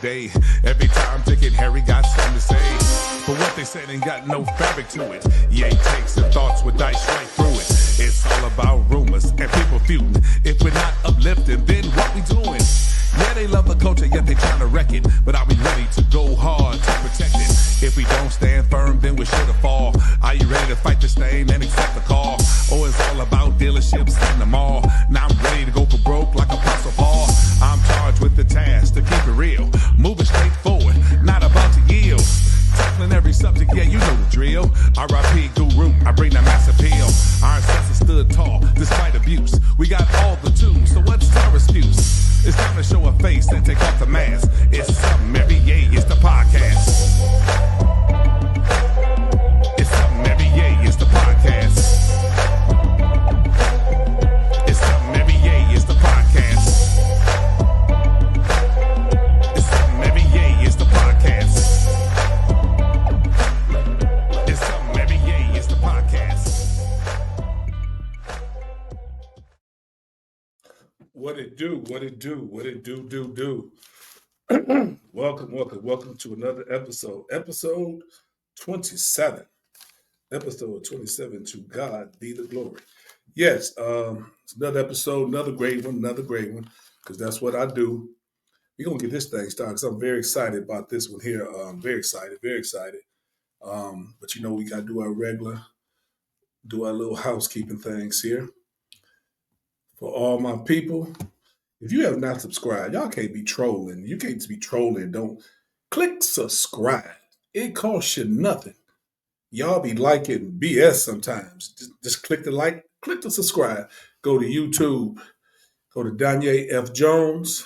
day. Every time Dick and Harry got something to say, but what they said ain't got no fabric to it. Yay takes and thoughts with dice right through it. It's all about rumors and people feuding. If we're not uplifting, then what we doing? Yeah, they love the culture, yet they trying to wreck it. But are we ready to go hard to protect it? If we don't stand firm, then we're sure to fall. Are you ready to fight this thing and accept the call? Oh, it's all about dealerships and the mall. Now I'm ready to go for broke like Apostle Paul. I'm charged with the task to keep it real, moving straight forward, not about to yield. Tackling every subject, yeah, you know the drill. R.I.P. Guru, I bring that mass appeal. Our ancestors stood tall despite abuse. We got all the tools, so what's our excuse? It's time to show a face and take off the mask. It's something every yay, it's the podcast. It's something every yay, it's the podcast. It's something every yay, it's the podcast. It's something every yay, it's the podcast. It's something every yay, it's the podcast. What it do, what it do, what it do. Welcome to another episode. Episode 27. Episode 27, to God be the glory. Yes, it's another episode, another great one, because that's what I do. We're going to get this thing started, because I'm very excited about this one here. Very excited. But you know, we got to do our little housekeeping things here. For all my people, if you have not subscribed, y'all can't be trolling. You can't be trolling. Don't click subscribe. It costs you nothing. Y'all be liking BS sometimes. Just click the like, click the subscribe. Go to YouTube. Go to Danye F. Jones.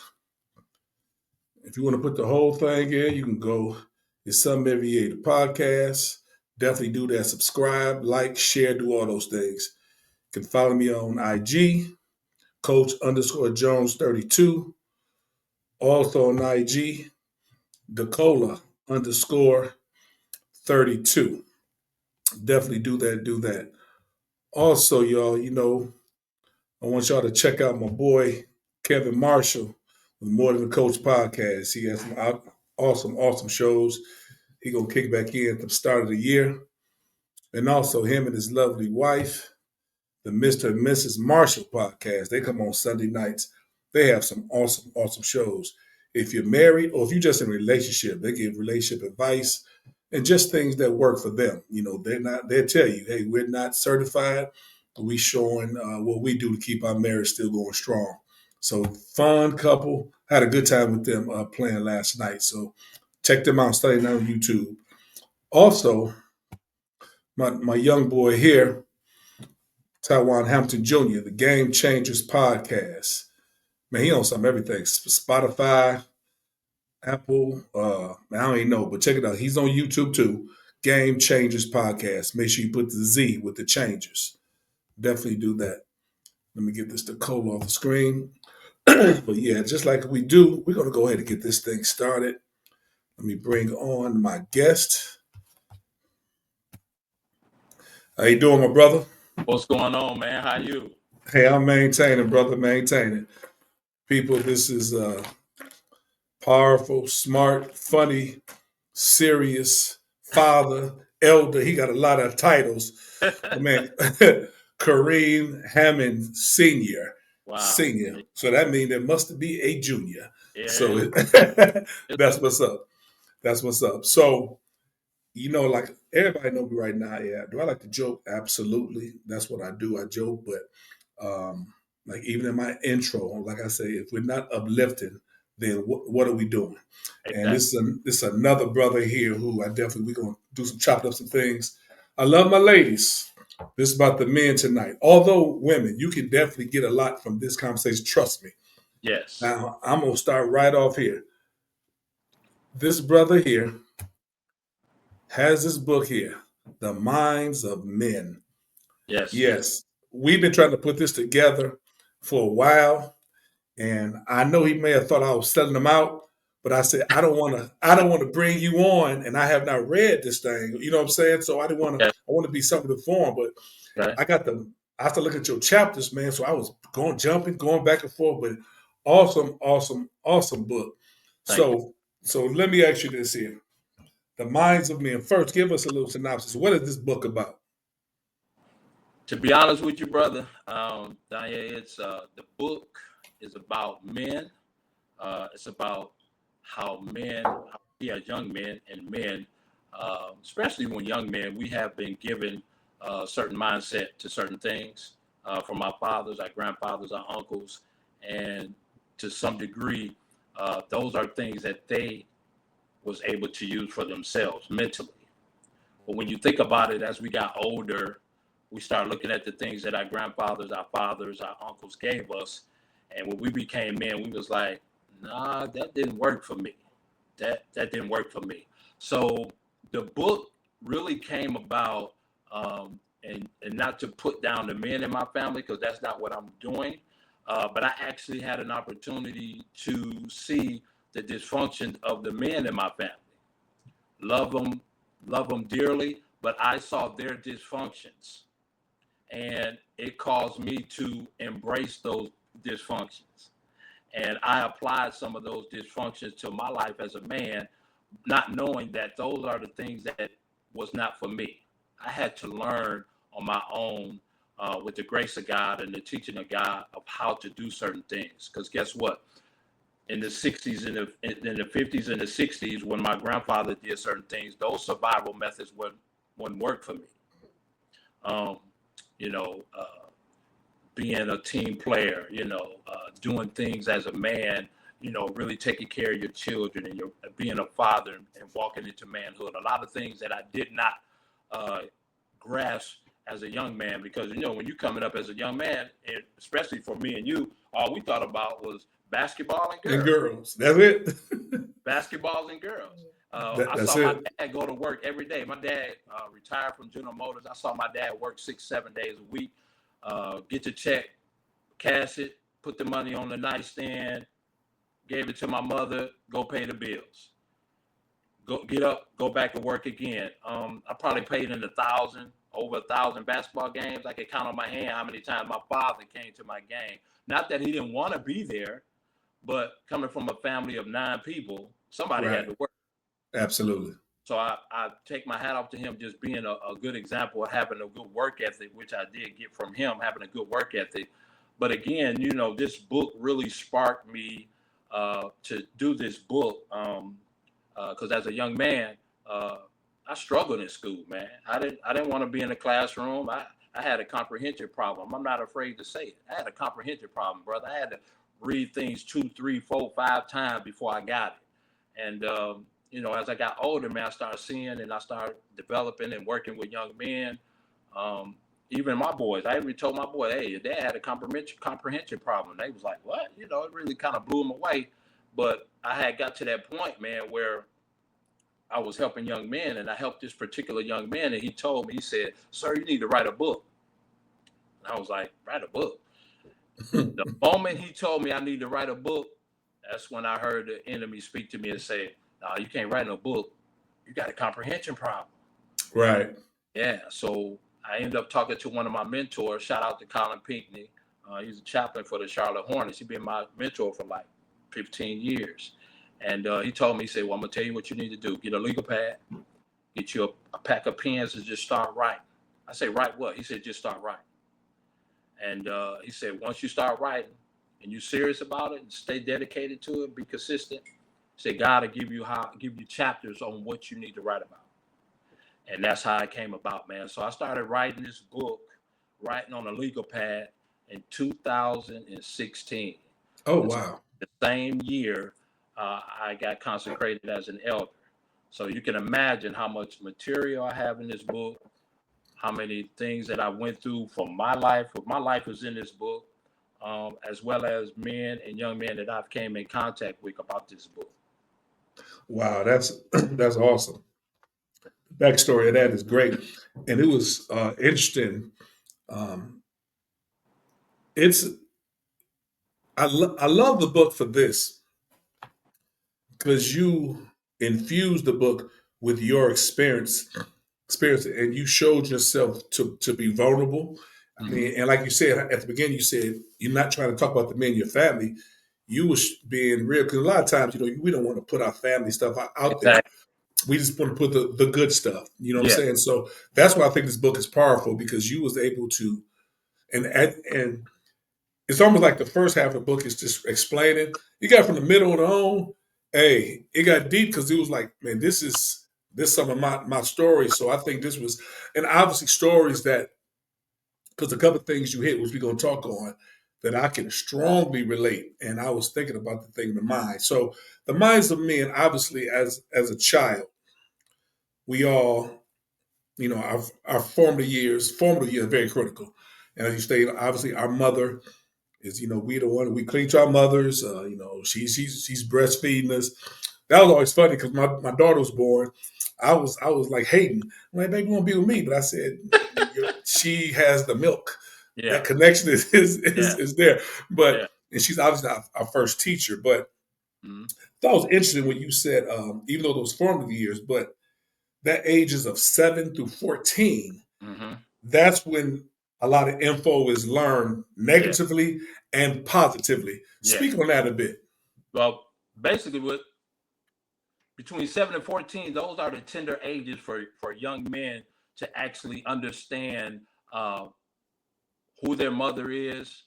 If you want to put the whole thing in, you can go. It's Something Every Year, the podcast. Definitely do that. Subscribe, like, share, do all those things. You can follow me on IG. Coach_Jones32. Also on IG, Decola_32. Definitely do that. Also, y'all, you know, I want y'all to check out my boy, Kevin Marshall, with More Than a Coach podcast. He has some awesome shows. He going to kick back in at the start of the year. And also him and his lovely wife, the Mr. and Mrs. Marshall podcast. They come on Sunday nights. They have some awesome shows. If you're married or if you're just in a relationship, they give relationship advice and just things that work for them. You know, they'll tell you, hey, we're not certified, but we showing what we do to keep our marriage still going strong. So fun couple. Had a good time with them playing last night. So check them out, studying on YouTube. Also, my young boy here, Taiwan Hampton Jr., the Game Changers podcast. Man, he on some everything. Spotify, Apple, I don't even know, but check it out. He's on YouTube too. Game Changers podcast. Make sure you put the Z with the changers. Definitely do that. Let me get this Decola off the screen. But yeah, just like we do, we're going to go ahead and get this thing started. Let me bring on my guest. How you doing, my brother? What's going on, man? How you? Hey, I'm maintaining, brother, maintaining. People, this is powerful, smart, funny, serious, father, elder. He got a lot of titles. Man, Kareem Hammond Sr. Wow. Senior. So that means there must be a junior. Yeah. So that's what's up. That's what's up. So, you know, like everybody know me right now. Yeah. Do I like to joke? Absolutely. That's what I do. I joke. But like even in my intro, like I say, if we're not uplifting, then what are we doing? Exactly. And this is another brother here who we're going to do some chopping up some things. I love my ladies. This is about the men tonight. Although women, you can definitely get a lot from this conversation. Trust me. Yes. Now, I'm going to start right off here. This brother here has this book here, The Minds of Men. Yes. We've been trying to put this together for a while, and I know he may have thought I was selling them out, but I said I don't want to bring you on, and I have not read this thing. You know what I'm saying? So I want to be something to form, but right. I have to look at your chapters, man. So I was going back and forth, but awesome book. So So let me ask you this here: The Minds of Men. First, give us a little synopsis. What is this book about? To be honest with you, brother, Danya, it's the book is about men. It's about how men, young men and men, especially when young men, we have been given a certain mindset to certain things from our fathers, our grandfathers, our uncles, and to some degree, those are things that they was able to use for themselves mentally. But when you think about it, as we got older, we start looking at the things that our grandfathers, our fathers, our uncles gave us. And when we became men, we was like, nah, that didn't work for me. That didn't work for me. So the book really came about, and not to put down the men in my family, because that's not what I'm doing. But I actually had an opportunity to see the dysfunction of the men in my family. Love them, love them dearly, but I saw their dysfunctions, and it caused me to embrace those dysfunctions. And I applied some of those dysfunctions to my life as a man, not knowing that those are the things that was not for me. I had to learn on my own, with the grace of God and the teaching of God, of how to do certain things. Because guess what? In the 60s and in the 50s and the 60s, when my grandfather did certain things, those survival methods wouldn't work for me. Um, you know, being a team player, doing things as a man, really taking care of your children, and you're being a father and walking into manhood. A lot of things that I did not uh, grasp as a young man, because when you're coming up as a young man, and especially for me and you, all we thought about was basketball and And girls. girls. That's it. Basketballs and girls. I That's saw my it. dad go to work every day. My dad retired from General Motors. I saw my dad work 6, 7 days a week, get the check, cash it, put the money on the nightstand, gave it to my mother, go pay the bills. Go get up, go back to work again. I probably played in over 1,000 basketball games. I could count on my hand how many times my father came to my game. Not that he didn't want to be there, but coming from a family of 9 people, somebody had Right. to work. Absolutely. So I take my hat off to him, just being a good example of having a good work ethic, which I did get from him, having a good work ethic. But again, this book really sparked me to do this book, because as a young man, I struggled in school, man. I didn't want to be in the classroom. I had a comprehension problem. I'm not afraid to say it. I had a comprehension problem, brother. I had to read things 2, 3, 4, 5 times before I got it. And as I got older, man, I started seeing and I started developing and working with young men. Um, Even my boys, I even told my boy, hey, your dad had a comprehension problem. They was like, what? It really kind of blew them away. But I had got to that point, man, where I was helping young men, and I helped this particular young man, and he told me, he said, sir, you need to write a book. And I was like, write a book? The moment he told me I need to write a book, that's when I heard the enemy speak to me and say, no, you can't write no book. You got a comprehension problem. Right. Yeah. So I ended up talking to one of my mentors. Shout out to Colin Pinckney. He's a chaplain for the Charlotte Hornets. He's been my mentor for like 15 years. And he told me, he said, well, I'm going to tell you what you need to do. Get a legal pad, get you a pack of pens, and just start writing. I say, write what? He said, just start writing. And he said, once you start writing and you're serious about it and stay dedicated to it, be consistent, say God will give you chapters on what you need to write about. And that's how it came about, man. So I started writing this book, writing on a legal pad in 2016. Oh, And wow. the same year, I got consecrated as an elder. So you can imagine how much material I have in this book, how many things that I went through for my life. My life is in this book, as well as men and young men that I've came in contact with about this book. Wow. That's that's awesome. Backstory of that is great. And it was interesting. Um, it's I love the book for this because you infused the book with your experience, and you showed yourself to be vulnerable. I Mm-hmm. mean, and like you said at the beginning, you said you're not trying to talk about the men in your family. you was being real, because a lot of times, we don't want to put our family stuff out there. Exactly. We just want to put the good stuff. You know what I'm Yeah. saying? So that's why I think this book is powerful, because you was able to, and it's almost like the first half of the book is just explaining. You got from the middle and on. Hey, it got deep, because it was like, man, this some of my stories. So I think this was, and obviously stories that, because a couple of things you hit, which we're going to talk on, that I can strongly relate. And I was thinking about the thing, the mind. So the minds of men, obviously, as a child, we all, our formative years, very critical. And as you stated, obviously, our mother is, we the one, we cling to our mothers. She's breastfeeding us. That was always funny, because my daughter was born. I was like hating. I'm like, baby, you want to be with me? But I said, she has the milk. Yeah. That connection Yeah. is there. But Yeah. and she's obviously our first teacher. But Mhm. that was interesting when you said, even though those formative years, but that ages of 7 through 14, Mhm. that's when a lot of info is learned Yeah. negatively and positively. Yeah. Speak on that a bit. Well, basically, what between 7 and 14, those are the tender ages for young men to actually understand uh, who their mother is,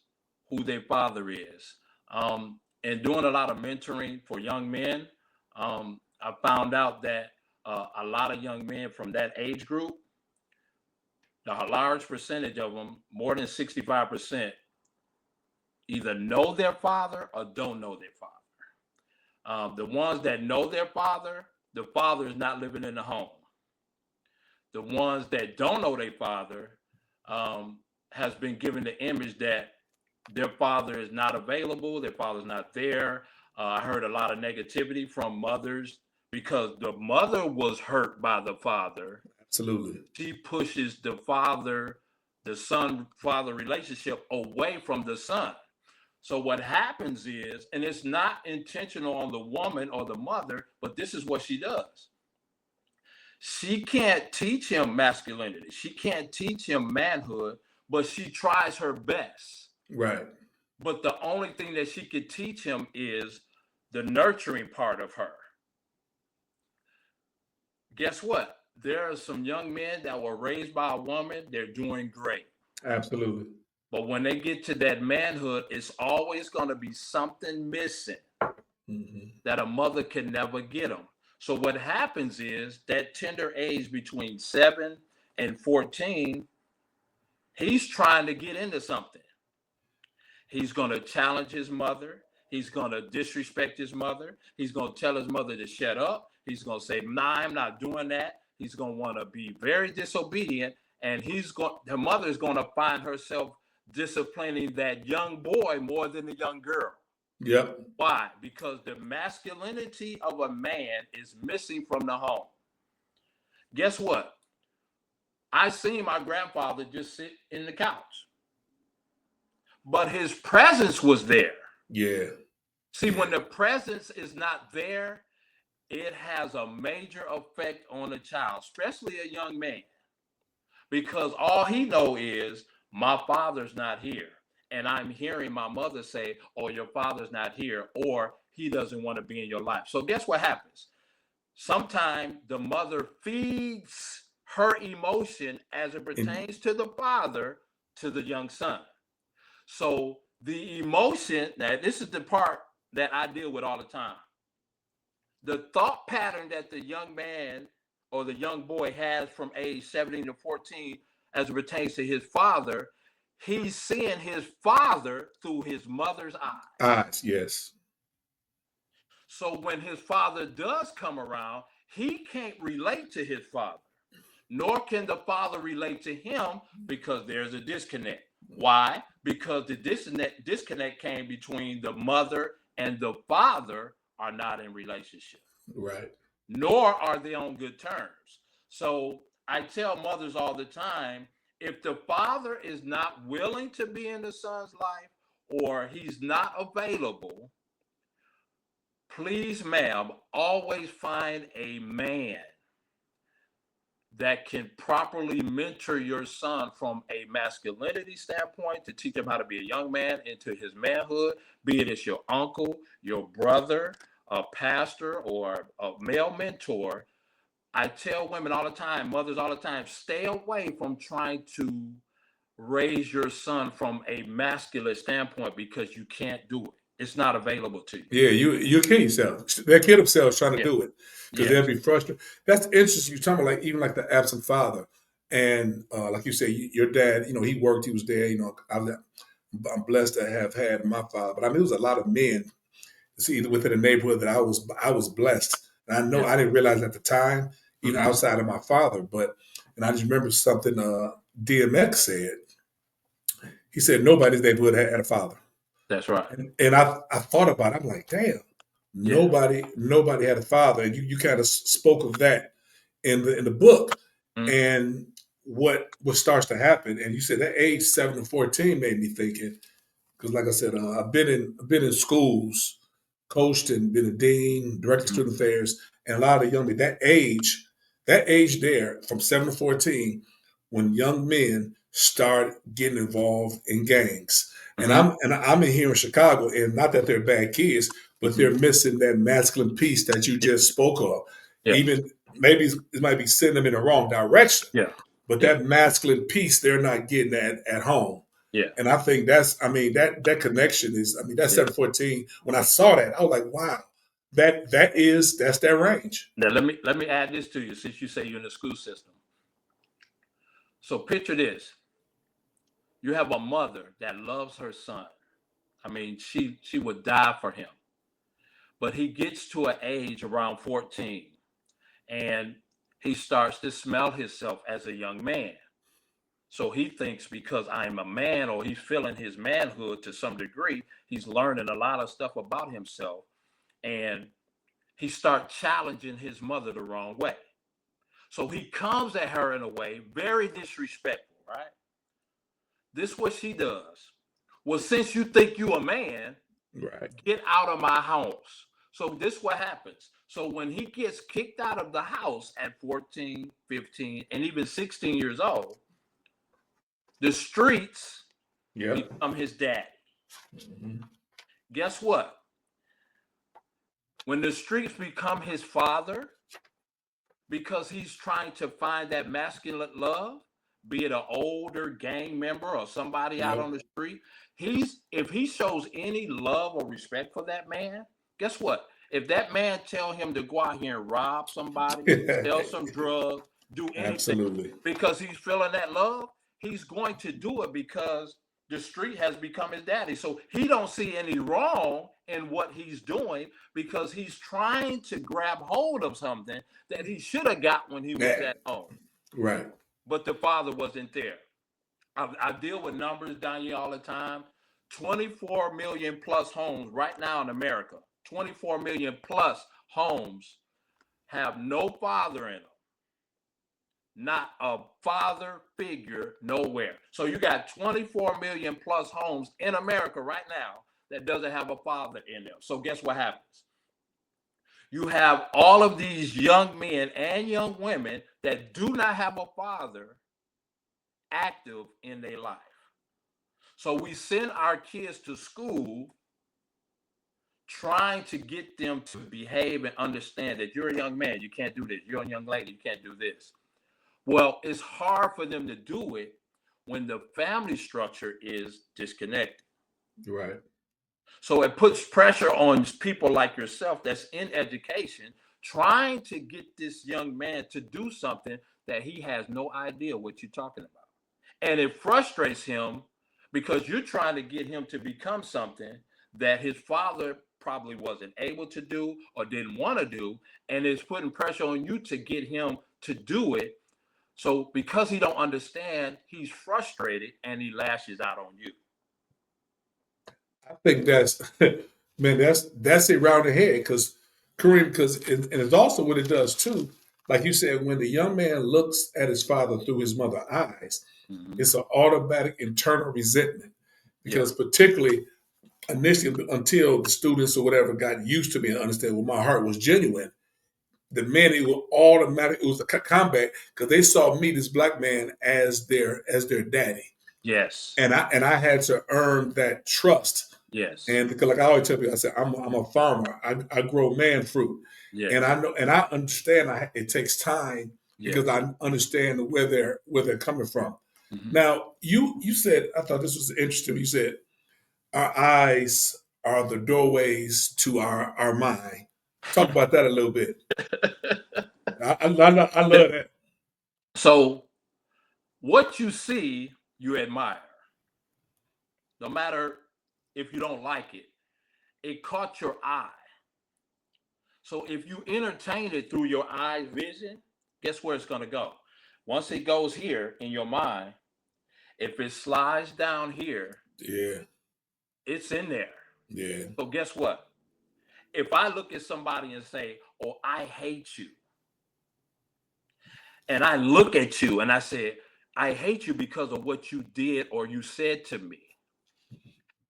who their father is. And doing a lot of mentoring for young men, I found out that a lot of young men from that age group, a large percentage of them, more than 65%, either know their father or don't know their father. The ones that know their father, the father is not living in the home. The ones that don't know their father has been given the image that their father is not available, their father's not there. I heard a lot of negativity from mothers because the mother was hurt by the father. Absolutely. She pushes the son father relationship away from the son. So what happens is, and it's not intentional on the woman or the mother, but this is what she does. She can't teach him masculinity. She can't teach him manhood, but she tries her best. Right. But the only thing that she could teach him is the nurturing part of her. Guess what? There are some young men that were raised by a woman, they're doing great. Absolutely. But when they get to that manhood, it's always going to be something missing Hmm. that a mother can never get them. So what happens is that tender age between 7 and 14, he's trying to get into something. He's going to challenge his mother. He's going to disrespect his mother. He's going to tell his mother to shut up. He's going to say, "Nah, I'm not doing that." He's going to want to be very disobedient, and her mother is going to find herself disciplining that young boy more than the young girl. Yep. Why? Because the masculinity of a man is missing from the home. Guess what? I seen my grandfather just sit in the couch, but his presence was there. Yeah. See, Yeah. when the presence is not there, it has a major effect on a child, especially a young man, because all he know is my father's not here. And I'm hearing my mother say, "Oh, your father's not here," or "He doesn't want to be in your life." So guess what happens? Sometimes the mother feeds her emotion as it And pertains to the father to the young son. So the emotion, now this is the part that I deal with all the time. The thought pattern that the young man or the young boy has from age 17 to 14 as it pertains to his father, he's seeing his father through his mother's eyes. eyes, yes. So when his father does come around, he can't relate to his father, nor can the father relate to him because there's a disconnect. Why? Because the disconnect came between the mother and the father are not in relationship, Right. nor are they on good terms. So I tell mothers all the time, if the father is not willing to be in the son's life or he's not available, please, ma'am, always find a man that can properly mentor your son from a masculinity standpoint to teach him how to be a young man into his manhood, be it it's your uncle, your brother, a pastor, or a male mentor. I tell women all the time, mothers all the time, stay away from trying to raise your son from a masculine standpoint because you can't do it. It's not available to you. Yeah, you kill yourself. They'll kill themselves trying to Yeah. do it because Yes. they'll be frustrated. That's interesting. You're talking about like even like the absent father, and like you say, your dad. You know, he worked. He was there. You know, I'm blessed to have had my father. But I mean, there was a lot of men. See, within the neighborhood that I was blessed, and I know Yeah. I didn't realize at the time, even Mhm. outside of my father. But and I just remember something DMX said. He said nobody's neighborhood had a father. That's right. And I thought about it. I'm like, damn, Yeah. nobody had a father. And you kind of spoke of that in the book. Mhm. And what starts to happen, and you said that age 7 to 14 made me thinking, because like I said, I've been in schools, coached and been a dean, director of Mhm. student affairs, and a lot of young men, that age there from 7 to 14, when young men start getting involved in gangs. Mhm. And I'm in here in Chicago, and not that they're bad kids, but Mhm. they're missing that masculine piece that you Yeah. just spoke of. Yeah. Even maybe it might be sending them in the wrong direction, Yeah. but Yeah. that masculine piece they're not getting at home. Yeah. And I think that's, I mean, that connection is, I mean, that Yeah. 7 to 14. When I saw that, I was like, wow, that's their range. Now let me add this to you since you say you're in the school system. So picture this. You have a mother that loves her son. I mean, she would die for him. But he gets to an age around 14 and he starts to smell himself as a young man. So he thinks because I'm a man or he's feeling his manhood to some degree, he's learning a lot of stuff about himself and he starts challenging his mother the wrong way. So he comes at her in a way very disrespectful, right? This is what she does. Well, since you think you a man, Right. get out of my house. So this what happens. So when he gets kicked out of the house at 14, 15, and even 16 years old, the streets Yep. become his daddy. Mm-hmm. Guess what? When the streets become his father, because he's trying to find that masculine love, be it an older gang member or somebody out on Yep. the street, if he shows any love or respect for that man, guess what? If that man tell him to go out here and rob somebody, sell some drugs, do anything Absolutely. because he's feeling that love, he's going to do it because the street has become his daddy. So he don't see any wrong in what he's doing because he's trying to grab hold of something that he should have got when he was Yeah. at home. Right. But the father wasn't there. I deal with numbers down here all the time. 24 million plus homes right now in America. 24 million plus homes have no father in them. Not a father figure nowhere. So you got 24 million plus homes in America right now that doesn't have a father in them. So guess what happens? You have all of these young men and young women that do not have a father active in their life. So we send our kids to school trying to get them to behave and understand that you're a young man, you can't do this. You're a young lady, you can't do this. Well, it's hard for them to do it when the family structure is disconnected. Right. So it puts pressure on people like yourself that's in education, trying to get this young man to do something that he has no idea what you're talking about. And it frustrates him because you're trying to get him to become something that his father probably wasn't able to do or didn't want to do. And it's putting pressure on you to get him to do it. So because he don't understand, he's frustrated and he lashes out on you. I think that's man, that's it round the head because Kareem, because and it's also what it does too. Like you said, when the young man looks at his father through his mother's eyes, Mm-hmm. it's an automatic internal resentment Yeah. because particularly initially until the students or whatever got used to me and understand well my heart was genuine, the men, it was automatic. It was a combat because they saw me, this black man, as their daddy, Yes. and I had to earn that trust. Yes. And because, like I always tell people, I said I'm a farmer. I grow man fruit, and Yes. I know and I understand. It takes time because Yes. I understand where they're coming from. Hmm. Now, you said, I thought this was interesting. You said our eyes are the doorways to our mind. Talk about that a little bit. I love that. So what you see, you admire. No matter if you don't like it, it caught your eye. So if you entertain it through your eye vision, guess where it's going to go? Once it goes here in your mind, if it slides down here, Yeah, it's in there. yeah, So guess what? If I look at somebody and say, "Oh, I hate you," and I look at you and I say, "I hate you because of what you did or you said to me,"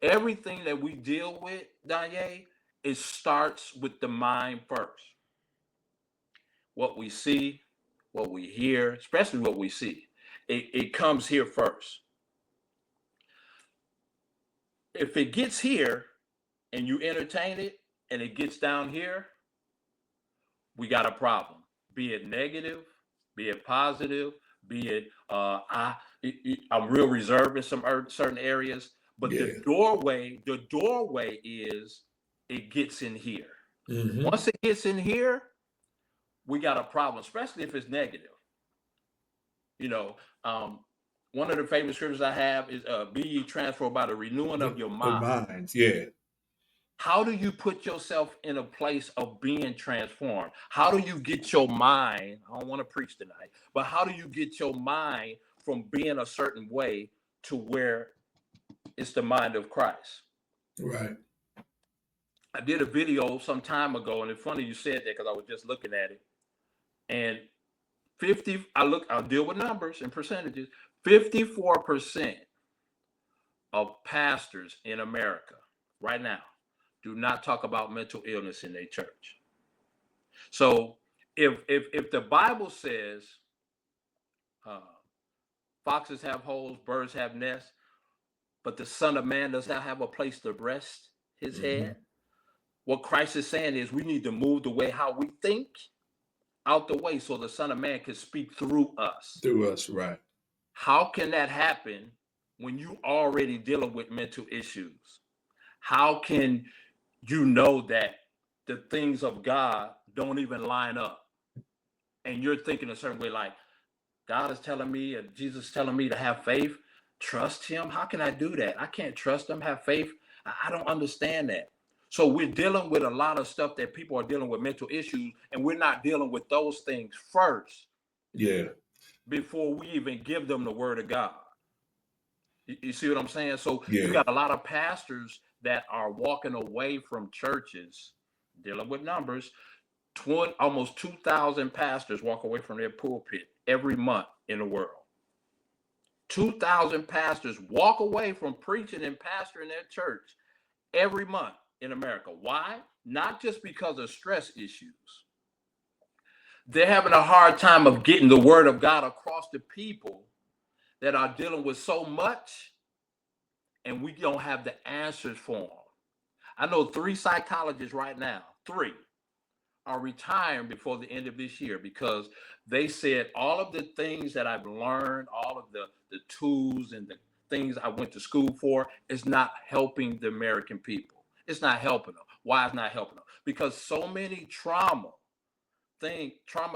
everything that we deal with, Danye, it starts with the mind first. What we see, what we hear, especially what we see, it comes here first. If it gets here and you entertain it and it gets down here, we got a problem. Be it negative, be it positive, be it I'm real reserved in some certain areas. But yeah. the doorway is it gets in here. Mm-hmm. Once it gets in here, we got a problem, especially if it's negative. You know, um, one of the favorite scriptures I have is "Be ye transformed by the renewing of your The mind." minds, yeah, How do you put yourself in a place of being transformed? How do you get your mind? I don't want to preach tonight, but how do you get your mind from being a certain way to where it's the mind of Christ? right. I did a video some time ago, and it's funny you said that because I was just looking at it. And 50, I'll deal with numbers and percentages. 54% of pastors in America right now do not talk about mental illness in their church. So if the Bible says uh, foxes have holes, birds have nests, but the Son of Man does not have a place to rest his Mm-hmm. head, what Christ is saying is we need to move the way how we think out the way so the Son of Man can speak through us. Through us, right. How can that happen when you already dealing with mental issues? How can you know that the things of God don't even line up? And you're thinking a certain way, like God is telling me and Jesus is telling me to have faith, trust him. How can I do that? I can't trust him, have faith. I don't understand that. So we're dealing with a lot of stuff that people are dealing with mental issues, and we're not dealing with those things first Yeah, before we even give them the word of God. You see what I'm saying? So you yeah. got a lot of pastors that are walking away from churches, dealing with numbers. 20, almost 2,000 pastors walk away from their pulpit every month in the world. 2,000 pastors walk away from preaching and pastoring their church every month in America. Why? Not just because of stress issues. They're having a hard time of getting the word of God across to people that are dealing with so much, and we don't have the answers for them. I know 3 psychologists right now, 3 are retiring before the end of this year because they said all of the things that I've learned, all of the tools and the things I went to school for is not helping the American people. It's not helping them. Why it's not helping them? Because so many trauma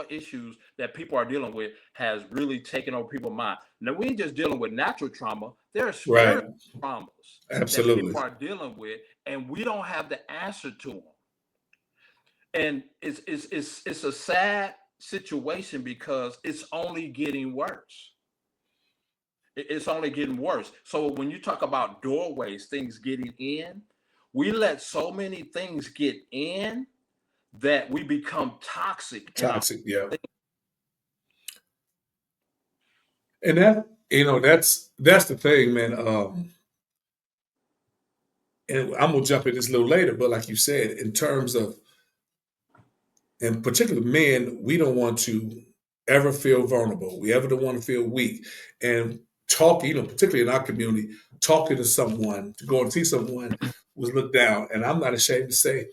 issues that people are dealing with has really taken over people's mind. Now we ain't just dealing with natural trauma. There are Right. spiritual traumas that Absolutely. people are dealing with, and we don't have the answer to them. And it's a sad situation because it's only getting worse. It's only getting worse. So when you talk about doorways, things getting in, we let so many things get in that we become toxic in our Toxic, yeah. And that, that's the thing, man. And I'm gonna jump in this a little later, but like you said, and particularly men, we don't want to ever feel vulnerable. We ever don't want to feel weak. And talking, particularly in our community, talking to someone, to go and see someone was looked down. And I'm not ashamed to say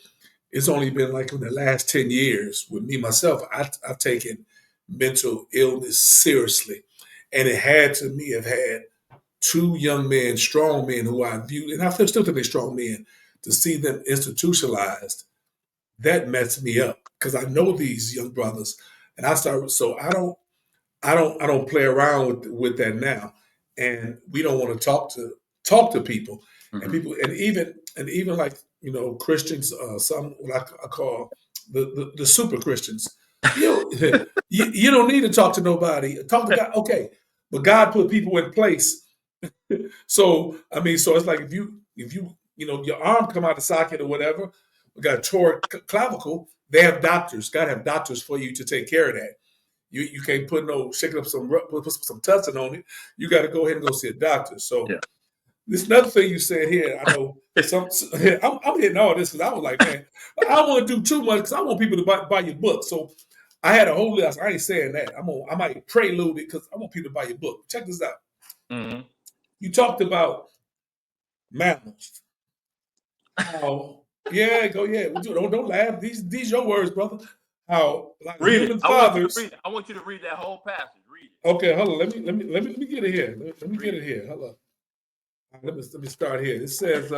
it's only been like in the last 10 years with me myself, I've taken mental illness seriously. And it had to me have had two young men, strong men who I viewed, and I still think they're strong men, to see them institutionalized, that messed me up because I know these young brothers, and I started. So I don't play around with that now, and we don't want to talk to people, and Mhm. people, and even like Christians, some what I call the super Christians. You you don't need to talk to nobody. Talk to God, okay, but God put people in place. So I mean, so it's like if your arm come out of socket or whatever, we got a tore clavicle. They have doctors. Got to have doctors for you to take care of that. You can't put no shaking up put some tussin on it. You got to go ahead and go see a doctor. So Yeah. this another thing you said here. I know I'm hitting all this because I was like, man, I don't want to do too much because I want people to buy your book. So I had a whole list. I ain't saying that. I might prelude it because I want people to buy your book. Check this out. Mhm. You talked about mammals. How? Yeah, go yeah. Don't laugh. These your words, brother. How like Read it. human I want you to fathers. read it. I want you to read that whole passage. Read it. Okay, hold on. Let me get it here. Let me get Read it it. here. Hold on. Let me start here. It says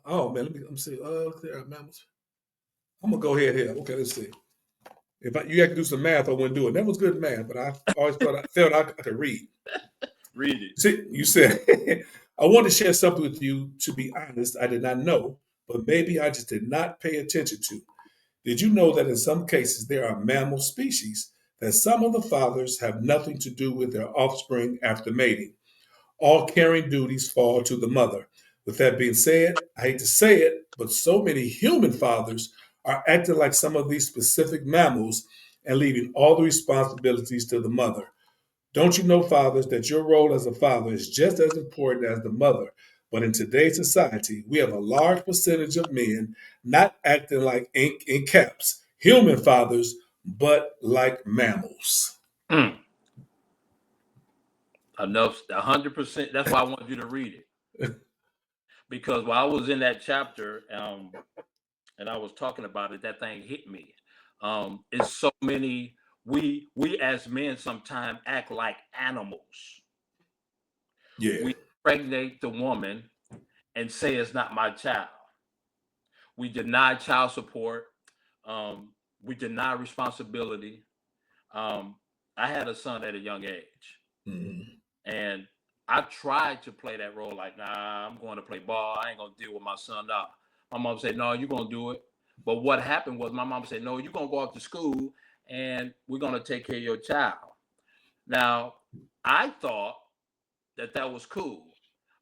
oh man, let me see. There are mammals. I'm gonna go ahead here. Okay, let's see. If you had to do some math, I wouldn't do it. That was good math, but I always felt I could read. Read it. See, you said I want to share something with you. To be honest, I did not know, but maybe I just did not pay attention to. Did you know that in some cases there are mammal species that some of the fathers have nothing to do with their offspring after mating? All caring duties fall to the mother. With that being said, I hate to say it, but so many human fathers are acting like some of these specific mammals and leaving all the responsibilities to the mother. Don't you know, fathers, that your role as a father is just as important as the mother? But in today's society, we have a large percentage of men not acting like ink in caps, human fathers, but like mammals. Mm. Enough. 100%. That's why I wanted you to read it, because while I was in that chapter, and I was talking about it, that thing hit me. It's so many. We as men sometimes act like animals. Yeah. We impregnate the woman and say it's not my child. We deny child support. Um, we deny responsibility. Um, I had a son at a young age, Mhm. and I tried to play that role like, nah, I'm going to play ball. I ain't gonna deal with my son now. My mom said, no, you're gonna do it. But what happened was my mom said, no, you're gonna go off to school and we're gonna take care of your child. Now, I thought that that was cool.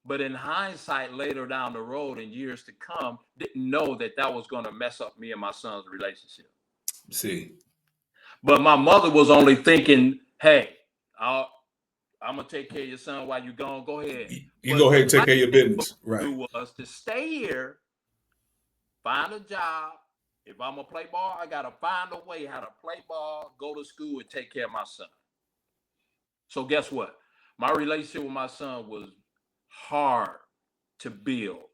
But in hindsight, later down the road in years to come, didn't know that that was going to mess up me and my son's relationship. See, But my mother was only thinking, hey, I'm going to take care of your son while you're gone. Go ahead. you But go ahead the and take right care of your thing for business. me to Right. do was to stay here, find a job. If I'm going to play ball, I got to find a way how to play ball, go to school, and take care of my son. So guess what? My relationship with my son was hard to build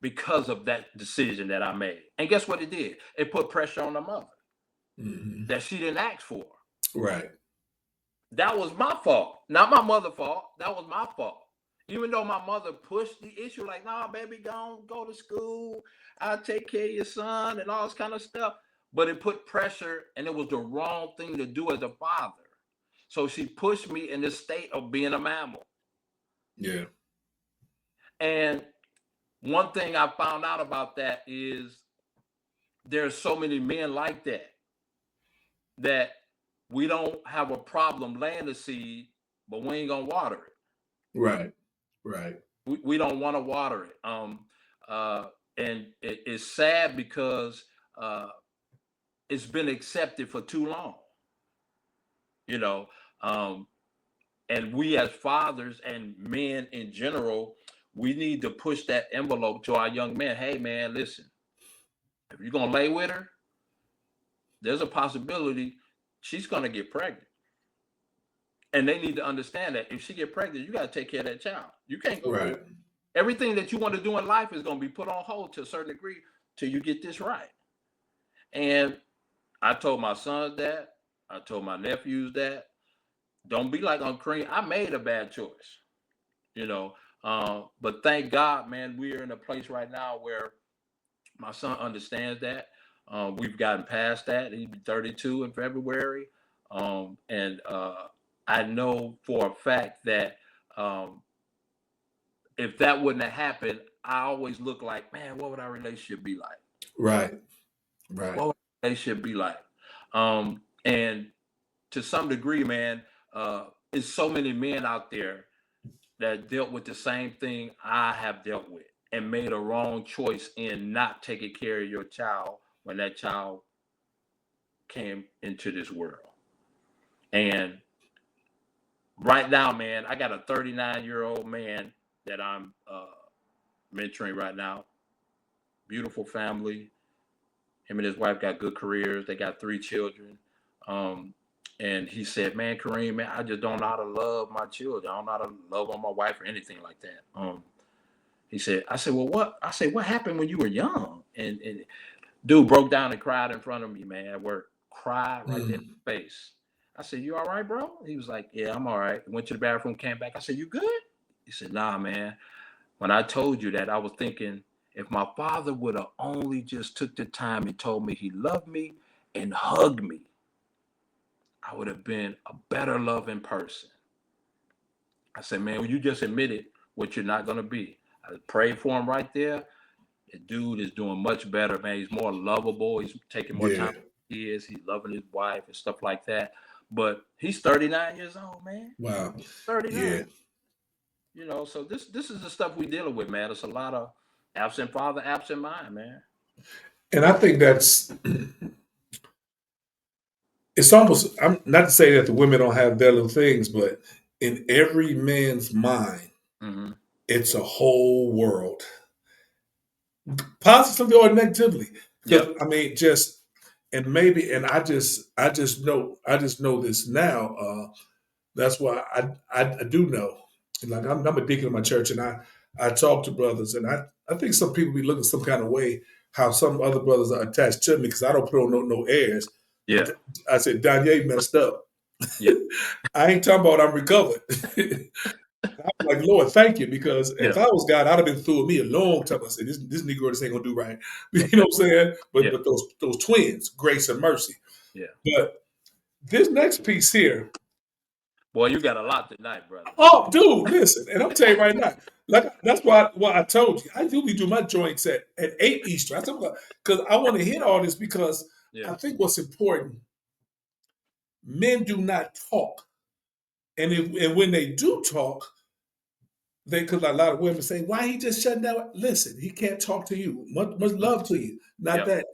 because of that decision that I made. And guess what it did? It put pressure on the mother Hmm. that she didn't ask for. Right. That was my fault, not my mother's fault. That was my fault. Even though my mother pushed the issue, like, nah, baby, go to school. I'll take care of your son and all this kind of stuff. But it put pressure, and it was the wrong thing to do as a father. So she pushed me in this state of being a mammal. Yeah. And one thing I found out about that is there's so many men like that we don't have a problem laying the seed, but we ain't gonna water it. Right. Right. We don't want to water it. And it's sad because uh, it's been accepted for too long, you know. Um, and we as fathers and men in general, we need to push that envelope to our young men. Hey, man, listen. If you're gonna lay with her, there's a possibility she's gonna get pregnant. And they need to understand that if she get pregnant, you got to take care of that child. You can't go. Right. Everything that you want to do in life is going to be put on hold to a certain degree till you get this right. And I told my sons that. I told my nephews that. Don't be like Uncle Kareem. I made a bad choice, you know. But thank God, man, we're in a place right now where my son understands that. We've gotten past that. He'll be 32 in February. And I know for a fact that um, if that wouldn't have happened, I always look like, man, what would our relationship be like? Right. Right. What would our relationship be like? And to some degree, man, there's so many men out there that dealt with the same thing I have dealt with and made a wrong choice in not taking care of your child when that child came into this world. And right now, man, I got a 39-year-old man that I'm mentoring right now. Beautiful family. Him and his wife got good careers. They got 3 children. And he said, man, Kareem, man, I just don't know how to love my children. I don't know how to love on my wife or anything like that. He said, I said, well, what? I said, what happened when you were young? And dude broke down and cried in front of me, man, at work. Cried right there in the face. I said, you all right, bro? He was like, yeah, I'm all right. Went to the bathroom, came back. I said, you good? He said, nah, man. When I told you that, I was thinking, if my father would have only just took the time and told me he loved me and hugged me, I would have been a better loving person. I said, man, well, you just admitted what you're not going to be. I prayed for him right there. The dude is doing much better, man. He's more lovable. He's taking more time Yeah. with his kids. He's loving his wife and stuff like that. But he's 39 years old, man. Wow. 39. Yeah. So this is the stuff we dealing with, man. It's a lot of absent father, absent mind, man. And I think it's almost, I'm not to say that the women don't have their little things, but in every man's mind, Mm-hmm. it's a whole world, positively or negatively. Because Yep. I mean, just and maybe, and I just know this now. That's why I do know. And like I'm a deacon in my church, and I talk to brothers, and I think some people be looking some kind of way how some other brothers are attached to me because I don't put on no airs. Yeah. I said, Danye messed up. Yeah. I ain't talking about I'm recovered. I'm like, Lord, thank you, because if Yeah. I was God, I'd have been through me a long time. I said, this Negro, this ain't gonna do right. You Okay. know what I'm saying? But Yeah. but those twins, grace and mercy. Yeah. But this next piece here, Boy, you got a lot tonight, brother. oh, dude, listen, and I'm telling you right now, like that's why I told you, I usually do my joints at 8 Eastern. I told because I want to hit all this because Yeah. I think what's important, men do not talk. And when they do talk, because a lot of women say, why he just shutting down? Listen, he can't talk to you. Much love to you. Not Yep. that.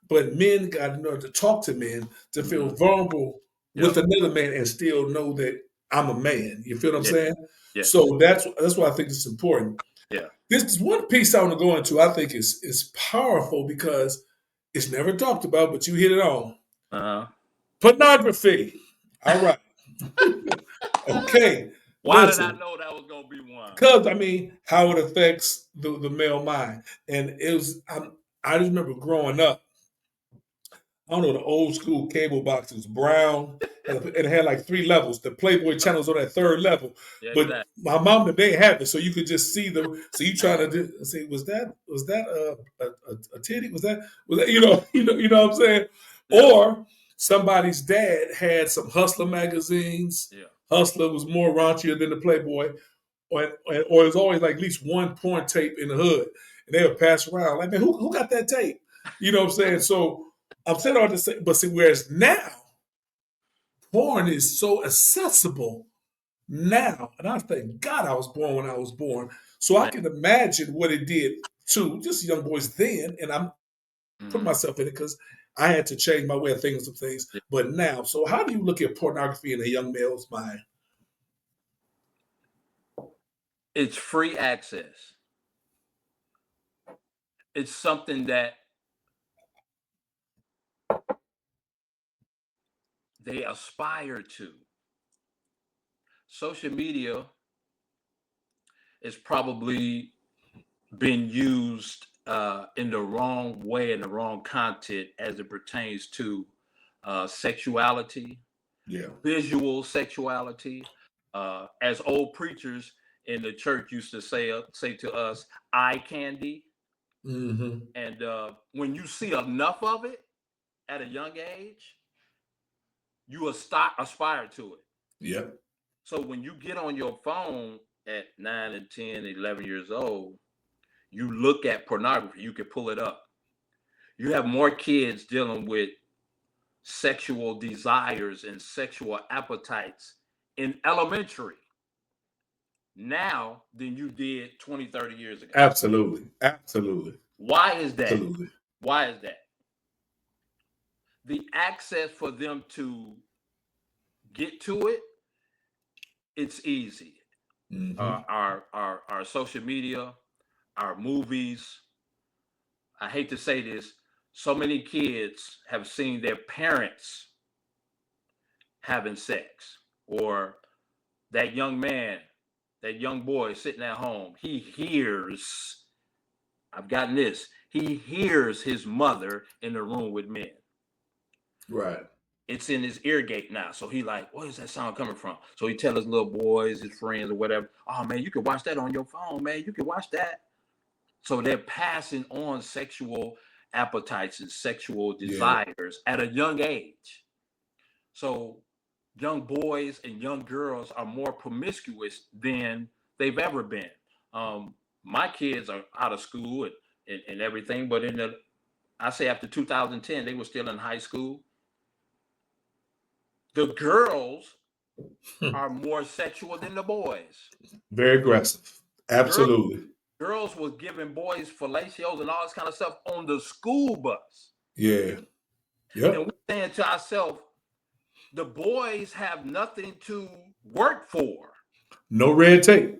But men got to know to talk to men to feel Mm-hmm. vulnerable with Yep. another man and still know that I'm a man. You feel what I'm Yeah. saying? Yes. So that's why I think it's important. Yeah. This is one piece I want to go into. I think is powerful because it's never talked about, but you hit it on. Uh-huh. Pornography. All right. Okay. Why did I Listen. know that was gonna be one? Because I mean, how it affects the male mind, and it was. I just remember growing up. I don't know, the old school cable box. It was brown, and it had like 3 levels. The Playboy channel was on that 3rd level, Yeah, but exactly. my mom and they have it, so you could just see the. So you trying to say, was that a titty? Was that you know what I'm saying? Yeah. Or somebody's dad had some Hustler magazines. Yeah. Hustler was more raunchier than the Playboy, or there's always like at least one porn tape in the hood, and they would pass around like, man, who got that tape? You know what I'm saying? So I'm saying all this, but see, whereas now porn is so accessible now, and I thank God I was born when I was born, so I Man. can imagine what it did to just young boys then, and I'm putting Mm-hmm. myself in it because I had to change my way of thinking some things. Yeah. But now, so how do you look at pornography in a young male's mind? It's free access. It's something that they aspire to. Social media is probably been used in the wrong way, in the wrong content as it pertains to sexuality, Yeah. visual sexuality. As old preachers in the church used to say to us, eye candy. Mm-hmm. And when you see enough of it at a young age, you aspire to it. Yep. So when you get on your phone at 9 and 10, 11 years old, you look at pornography, you can pull it up. You have more kids dealing with sexual desires and sexual appetites in elementary now than you did 20, 30 years ago. Absolutely. Absolutely. Why is that? Absolutely. Why is that? The access for them to get to it, it's easy. Mm-hmm. Our social media, our movies. I hate to say this, so many kids have seen their parents having sex, or that young man, that young boy sitting at home. He hears, I've gotten this, he hears his mother in the room with men. Right. It's in his ear gate now. So he like, where's that sound coming from? So he tell his little boys, his friends or whatever, oh man, you can watch that on your phone, man. You can watch that. So they're passing on sexual appetites and sexual Yeah. desires at a young age. So young boys and young girls are more promiscuous than they've ever been. My kids are out of school and everything, but I say after 2010, they were still in high school. The girls are more sexual than the boys. Very aggressive. Girls, Absolutely. girls was giving boys fellatios and all this kind of stuff on the school bus. Yeah. And Yep. we're saying to ourselves, the boys have nothing to work for. No red tape.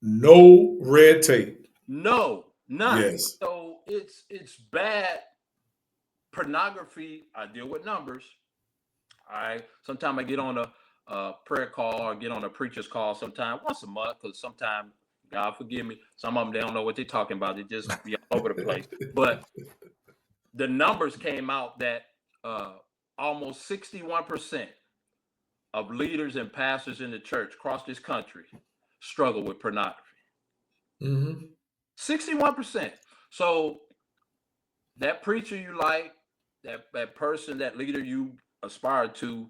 No red tape. No, none. Yes. So it's bad. Pornography, I deal with numbers. All right. Sometimes I get on a prayer call or get on a preacher's call sometime once a month, because sometimes, God forgive me, some of them they don't know what they're talking about. They just be all over the place. But the numbers came out that almost 61% of leaders and pastors in the church across this country struggle with pornography. Mm-hmm. 61%. So that preacher you like, that person, that leader you aspire to,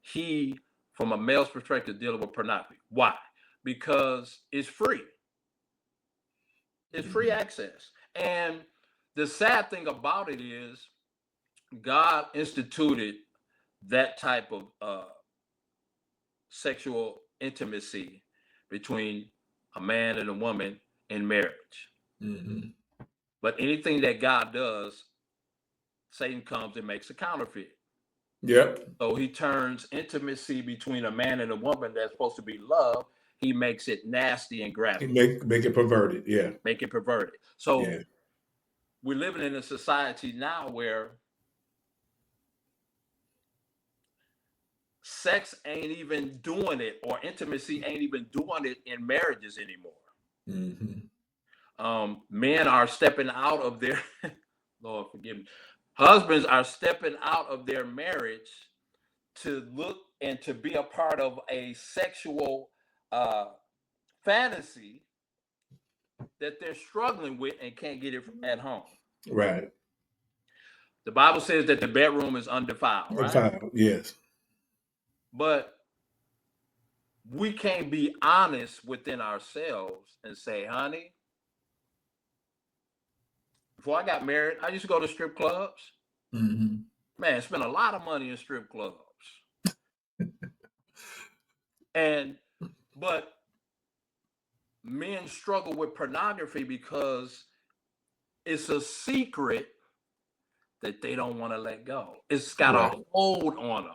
he, from a male's perspective, dealing with pornography. Why? Because it's free. It's free access. And the sad thing about it is God instituted that type of sexual intimacy between a man and a woman in marriage. Mm-hmm. But anything that God does, Satan comes and makes a counterfeit. Yep. So he turns intimacy between a man and a woman that's supposed to be love, he makes it nasty and He graphic, make it perverted. Yeah. make it perverted. So Yeah. we're living in a society now where sex ain't even doing it, or intimacy ain't even doing it in marriages anymore. Mm-hmm. Men are stepping out of their Lord forgive me. Husbands are stepping out of their marriage to look and to be a part of a sexual uh, fantasy that they're struggling with and can't get it at home. Right. The Bible says that the bedroom is undefiled, right? Fine. Yes. But we can't be honest within ourselves and say, honey, before I got married, I used to go to strip clubs. Mm-hmm. Man, spent a lot of money in strip clubs. And but men struggle with pornography because it's a secret that they don't want to let go. It's got Right. a hold on them.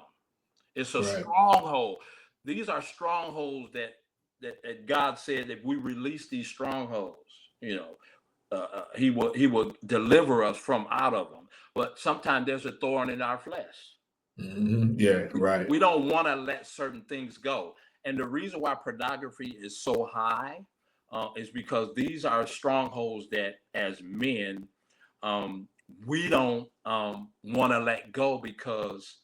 It's a Right. stronghold. These are strongholds that God said if we release these strongholds, He will deliver us from out of them. But sometimes there's a thorn in our flesh. Yeah, right. We don't want to let certain things go. And the reason why pornography is so high is because these are strongholds that, as men, um, we don't want to let go because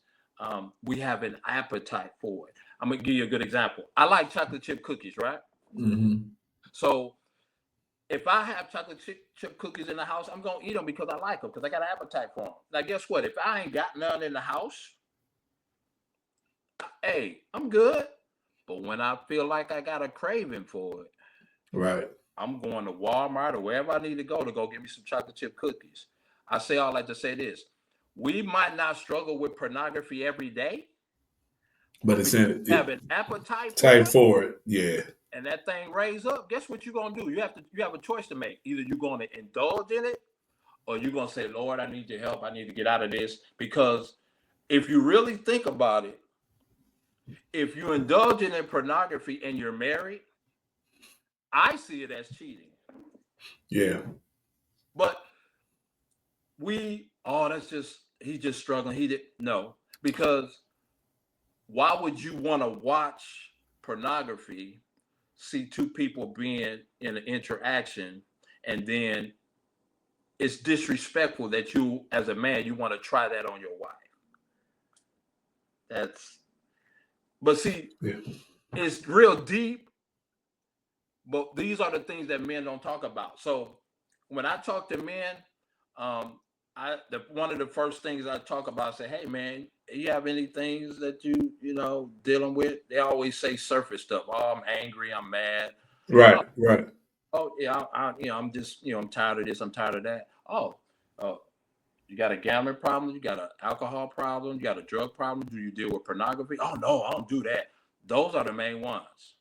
we have an appetite for it. I'm gonna give you a good example. I like chocolate chip cookies, right? Mm-hmm. So if I have chocolate chip cookies in the house, I'm gonna eat them because I like them because I got an appetite for them. Now, guess what? If I ain't got none in the house, hey, I'm good. But when I feel like I got a craving for it, Right. I'm going to Walmart or wherever I need to go get me some chocolate chip cookies. I say all that to say this. We might not struggle with pornography every day, But but it's because in you have it. an appetite Time for it for it. Yeah. and that thing raise up, guess what you're gonna do? You have a choice to make. Either you're gonna indulge in it or you're gonna say, Lord, I need your help. I need to get out of this. Because if you really think about it, if you're indulging in pornography and you're married, I see it as cheating. Yeah. But that's just he's just struggling. He did no, because why would you want to watch pornography, see two people being in an interaction, and then it's disrespectful that you, as a man, you want to try that on your wife? That's but see, Yeah. it's real deep, but these are the things that men don't talk about. So when I talk to men, um, one of the first things I talk about, I say, "Hey, man, you have any things that you know dealing with?" They always say surface stuff. Oh, I'm angry. I'm mad. Right. Right. Oh, yeah. I'm just I'm tired of this. I'm tired of that. Oh, you got a gambling problem. You got an alcohol problem. You got a drug problem. Do you deal with pornography? Oh no, I don't do that. Those are the main ones.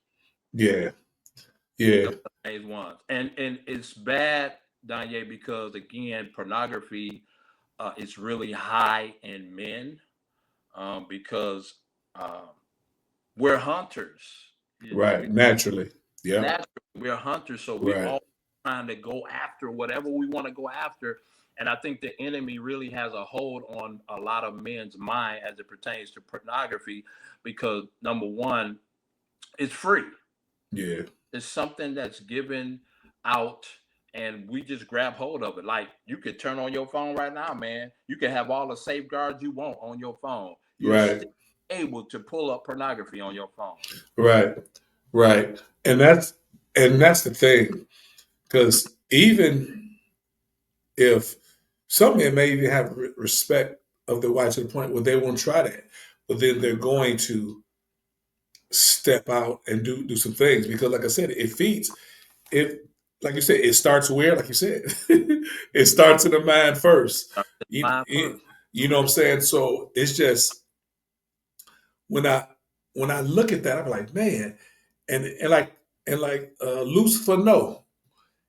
Yeah. Yeah. Main ones, and it's bad, Danye, because again, pornography is really high in men because um, we're hunters. Right. Naturally. Yeah. Naturally, we're hunters, so we Right. all trying to go after whatever we want to go after. And I think the enemy really has a hold on a lot of men's mind as it pertains to pornography, because number one, it's free. Yeah. It's something that's given out and we just grab hold of it. Like you could turn on your phone right now, man. You can have all the safeguards you want on your phone. You're Right. still able to pull up pornography on your phone. Right. Right. And that's the thing, because even if some men may even have respect of their wife to the point where they won't try that, but then they're going to step out and do some things because, like I said, it feeds it. Like you said, it starts where, like you said, it starts in the mind first. You, Line it, first. you know what I'm saying? So it's just when I when I look at that, I'm like, man, and like Lucifer, no,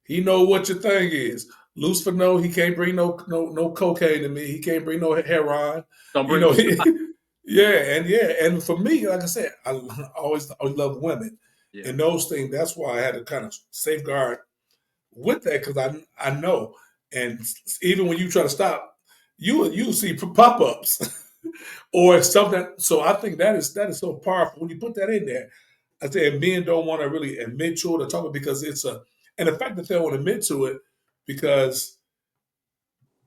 he know what your thing is. Lucifer, no, he can't bring no cocaine to me. He can't bring no heroin. Don't You bring know, no spot. and for me, like I said, I always love women Yeah. and those things. That's why I had to kind of safeguard with that because I know, and even when you try to stop, you see pop ups or something. So I think that is so powerful when you put that in there. I say men don't want to really admit to it or talk about it because it's a, and the fact that they don't want to admit to it because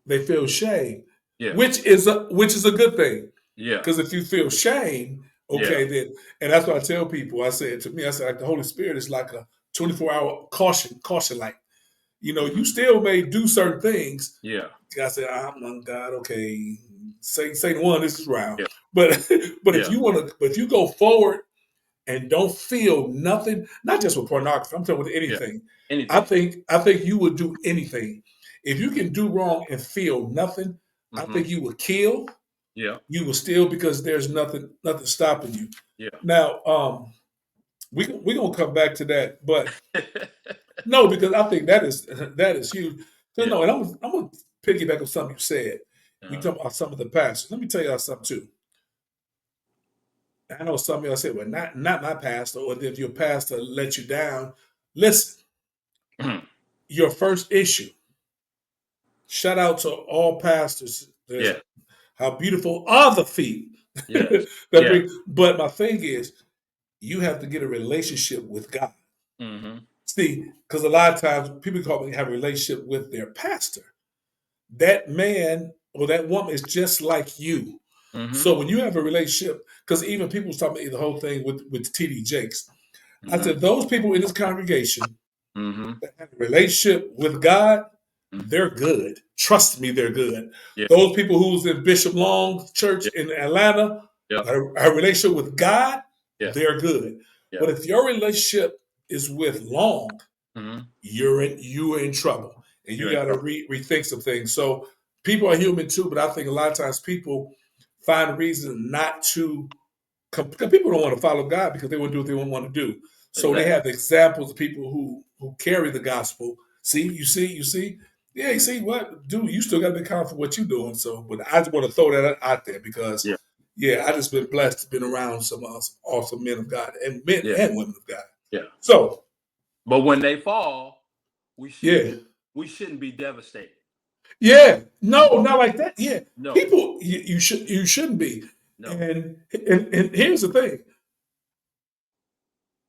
they feel shame, Yeah. which is a good thing. Yeah. Because if you feel shame, Yeah. okay, then, and that's what I tell people. I said to me, I said like the Holy Spirit is like a 24-hour caution light. You know, you Mhm. still may do certain things. Yeah. I said, I'm on God, okay, Satan won this round. Yeah. But but if Yeah. you want to, but if you go forward and don't feel nothing, not just with pornography, I'm talking with Yeah. anything. I Anything. think I think you would do anything. If you can do wrong and feel nothing, I Hmm. think you would kill. Yeah. You will still because there's nothing stopping you. Yeah. Now, we gonna come back to that, but no, because I think that is huge. So Yeah. no, and I'm gonna piggyback on something you said. We Uh-huh. talk about some of the pastors. Let me tell y'all something too. I know some of y'all say, well, not my pastor, or if your pastor let you down. Listen, your first issue. Shout out to all pastors. There's Yeah. how beautiful are the feet. Yes. That Yeah. bring, but my thing is, you have to get a relationship with God. Mm-hmm. See, because a lot of times people call me have a relationship with their pastor. That man or that woman is just like you. Mm-hmm. So when you have a relationship, because even people was talking about the whole thing with TD Jakes, I Mm-hmm. said those people in this congregation Mm-hmm. that have a relationship with God, Mm-hmm. they're good. Trust me, they're good. Yeah. Those people who's in Bishop Long's church Yeah. in Atlanta, Yeah. a relationship with God, Yeah. they're good. Yeah. But if your relationship is with Long, Mm-hmm. you're in trouble, and you You're in got to trouble. rethink some things. So people are human too, but I think a lot of times people find a reason not to. Because people don't want to follow God because they want to do what they want to do. So they Exactly. have examples of people who carry the gospel. See. Yeah, you see what, dude? You still got to be confident for what you're doing. So, but I just want to throw that out there because, Yeah. yeah, I just been blessed to been around some awesome men of God and men Yeah. and women of God. Yeah. So, But when they fall, we shouldn't yeah, be we shouldn't be devastated. yeah, no, not like that. Yeah, No. people, you shouldn't be. No. And here's the thing: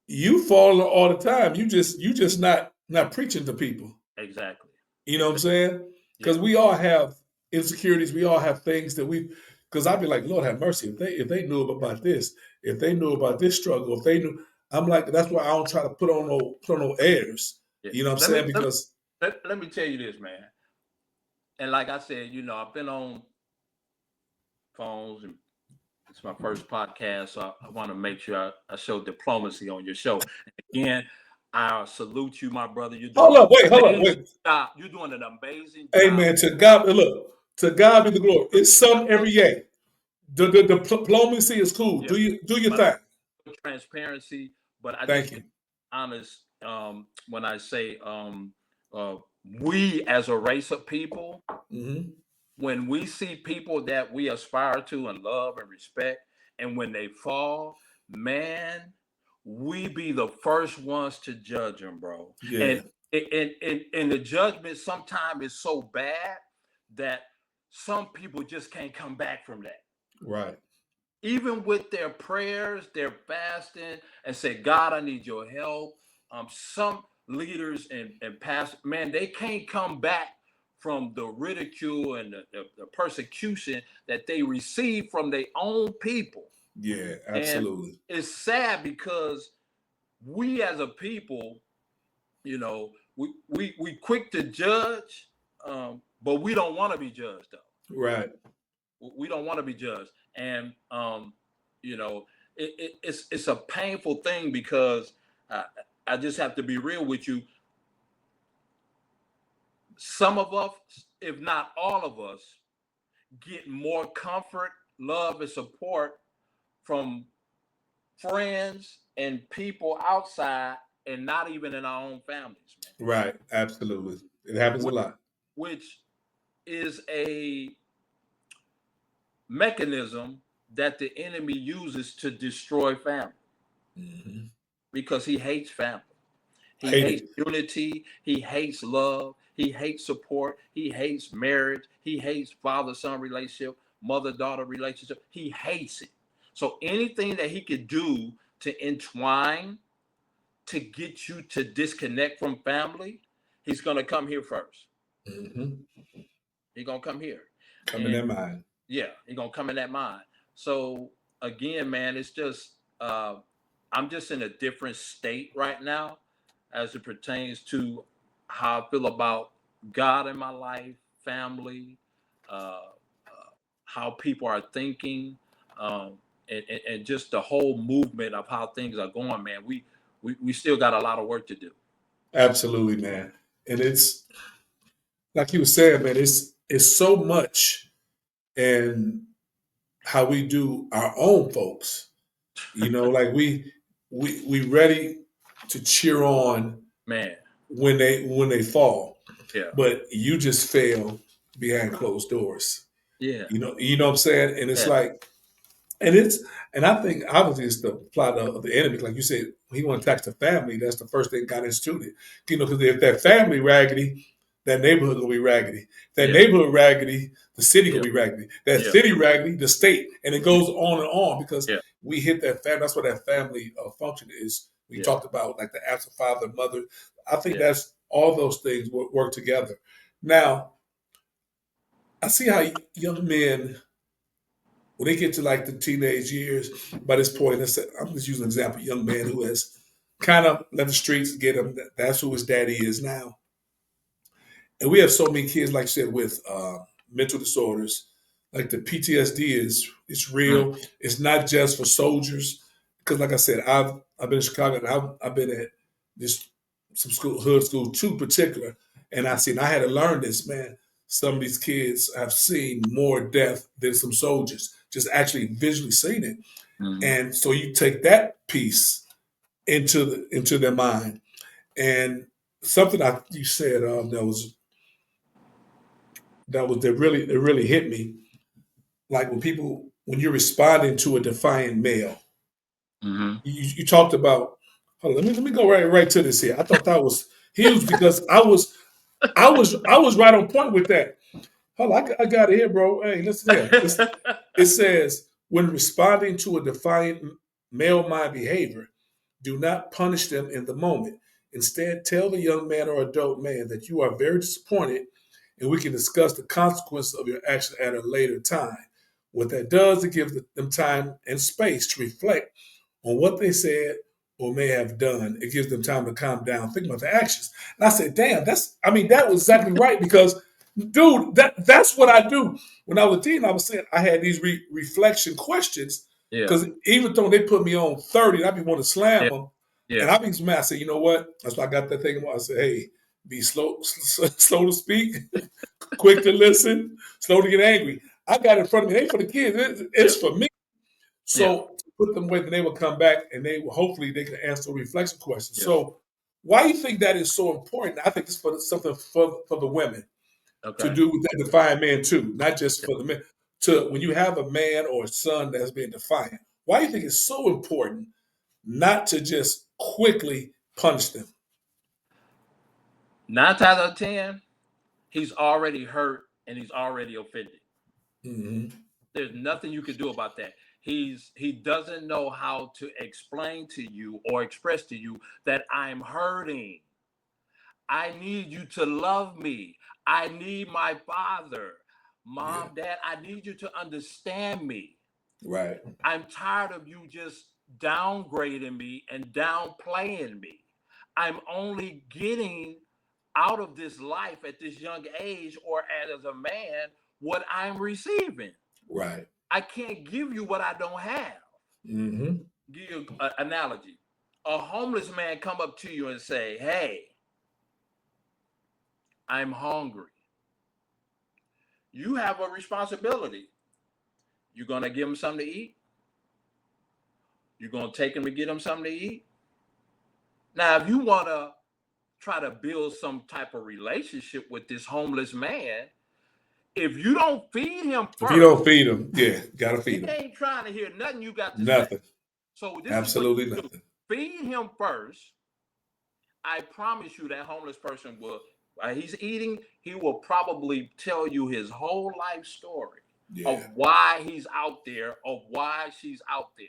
you fall all the time. You just not preaching to people. Exactly. You know what I'm Exactly. saying? Because Yeah. we all have insecurities. We all have things that we. Because I'd be like, Lord have mercy. If they knew about this, if they knew about this struggle, if they knew, I'm like, that's why I don't try to put on no airs. Yeah. You know what I'm Let me saying? let me Because let me tell you this, man. And like I said, I've been on phones and it's my first podcast, so I want to make sure I show diplomacy on your show. Again, I salute you, my brother. You're doing hold an up, amazing wait. job. You're doing an amazing job. Amen. To God be the glory. It's some every day. The diplomacy is cool. Yeah, Do your but thing. transparency. But I just Thank be you. honest when I say uh, we as a race of people, Hmm. when we see people that we aspire to and love and respect, and when they fall, man, we be the first ones to judge them, bro. And Yeah. and the judgment sometimes is so bad that some people just can't come back from that. Right. Even with their prayers, their fasting, and say, God, I need your help. Some leaders and pastors, man, they can't come back from the ridicule and the persecution that they receive from their own people. Yeah. And Absolutely. it's sad because we as a people, we quick to judge, but we don't want to be judged though. Right. We don't want to be judged, and you know it's a painful thing because uh, I just have to be real with you. Some of us, if not all of us, get more comfort, love, and support from friends and people outside, and not even in our own families, man. Right. Absolutely. It happens a which, lot. which is a mechanism that the enemy uses to destroy family Hmm. because he hates family. He Hate hates it. unity. He hates love. He hates support. He hates marriage. He hates father-son relationship, mother-daughter relationship. He hates it. So anything that he could do to entwine, to get you to disconnect from family, he's going to come here first. Hmm. He's going to come here. Come in And their mind. yeah, he's going to come in that mind. So again, man, it's just, I'm just in a different state right now as it pertains to how I feel about God in my life, family, how people are thinking, and just the whole movement of how things are going, man. We still got a lot of work to do. Absolutely, man. And it's like you were saying, man. It's so much in how we do our own folks. Like we ready to cheer on Man, when they fall, yeah, but you just fail behind closed doors. yeah, You know what I'm saying? And it's yeah, like, and I think obviously it's the plot of the enemy. Like you said, he want to attack the family. That's the first thing God instituted. Because if that family raggedy, that neighborhood gonna be raggedy. That Yeah. neighborhood raggedy, the city Yeah. gonna be raggedy. That Yeah. city raggedy, the state, and it Yeah. goes on and on because Yeah. we hit that family. That's what that family function is. We Yeah. talked about like the absent father, mother. I think Yeah. that's all those things work together. Now, I see how young men when they get to like the teenage years, by this point, I'm just using an example, young man who has kind of let the streets get him. That's who his daddy is now. And we have so many kids, like I said, with mental disorders. Like the PTSD is it's Mm. real. It's not just for soldiers. Because like I said, I've been in Chicago and I've been at this some hood school too particular. And I had to learn this, man. Some of these kids have seen more death than some soldiers, just actually visually seen it. Mm. And so you take that piece into their mind. And something you said that really hit me. Like when you're responding to a defiant male, Mm-hmm. you talked about. Hold on, let me go right to this here. I thought that was huge because I was right on point with that. Hold on, I got it here, bro. Hey, listen here. It says when responding to a defiant male mind behavior, do not punish them in the moment. Instead, tell the young man or adult man that you are very disappointed and we can discuss the consequences of your action at a later time. What that does, it gives them time and space to reflect on what they said or may have done. It gives them time to calm down, think about the actions. And I said, damn, that was exactly right because, dude, that's what I do. When I was a teen, I was saying I had these reflection questions Yeah. because even though they put me on 30, and I be wanting to slam Yeah. them, and Yeah. I be mad. I said, you know what? That's why I got that thing. I said, hey, be slow to speak, quick to listen, slow to get angry. I got it in front of me. It ain't for the kids. Yeah. It's for me. Yeah. So to put them away, then they will come back and hopefully they can answer reflection questions. Yeah. So why do you think that is so important? I think it's for something for the women to Okay. do with that defiant man too, not just for the men. To when you have a man or a son that's being defiant, why do you think it's so important not to just quickly punish them? 9 times out of 10, he's already hurt and he's already offended. Mm-hmm. There's nothing you can do about that. He doesn't know how to explain to you or express to you that I'm hurting. I need you to love me. I need my father. Yeah. Mom, dad, I need you to understand me. Right. I'm tired of you just downgrading me and downplaying me. I'm only getting out of this life at this young age or as a man what I'm receiving. Right. I can't give you what I don't have. Mm-hmm. Give you an analogy. A homeless man come up to you and say, "Hey, I'm hungry." You have a responsibility. You're gonna give him something to eat. You're gonna take him to get him something to eat. Now, if you wanna try to build some type of relationship with this homeless man, if you don't feed him If you don't first, feed them, yeah, gotta he feed them. ain't trying to hear nothing you got to say. Nothing. So this is what Absolutely you do: nothing. feed him first. I promise you that homeless person will, while he's eating, he will probably tell you his whole life story of Yeah. why he's out there, of why she's out there.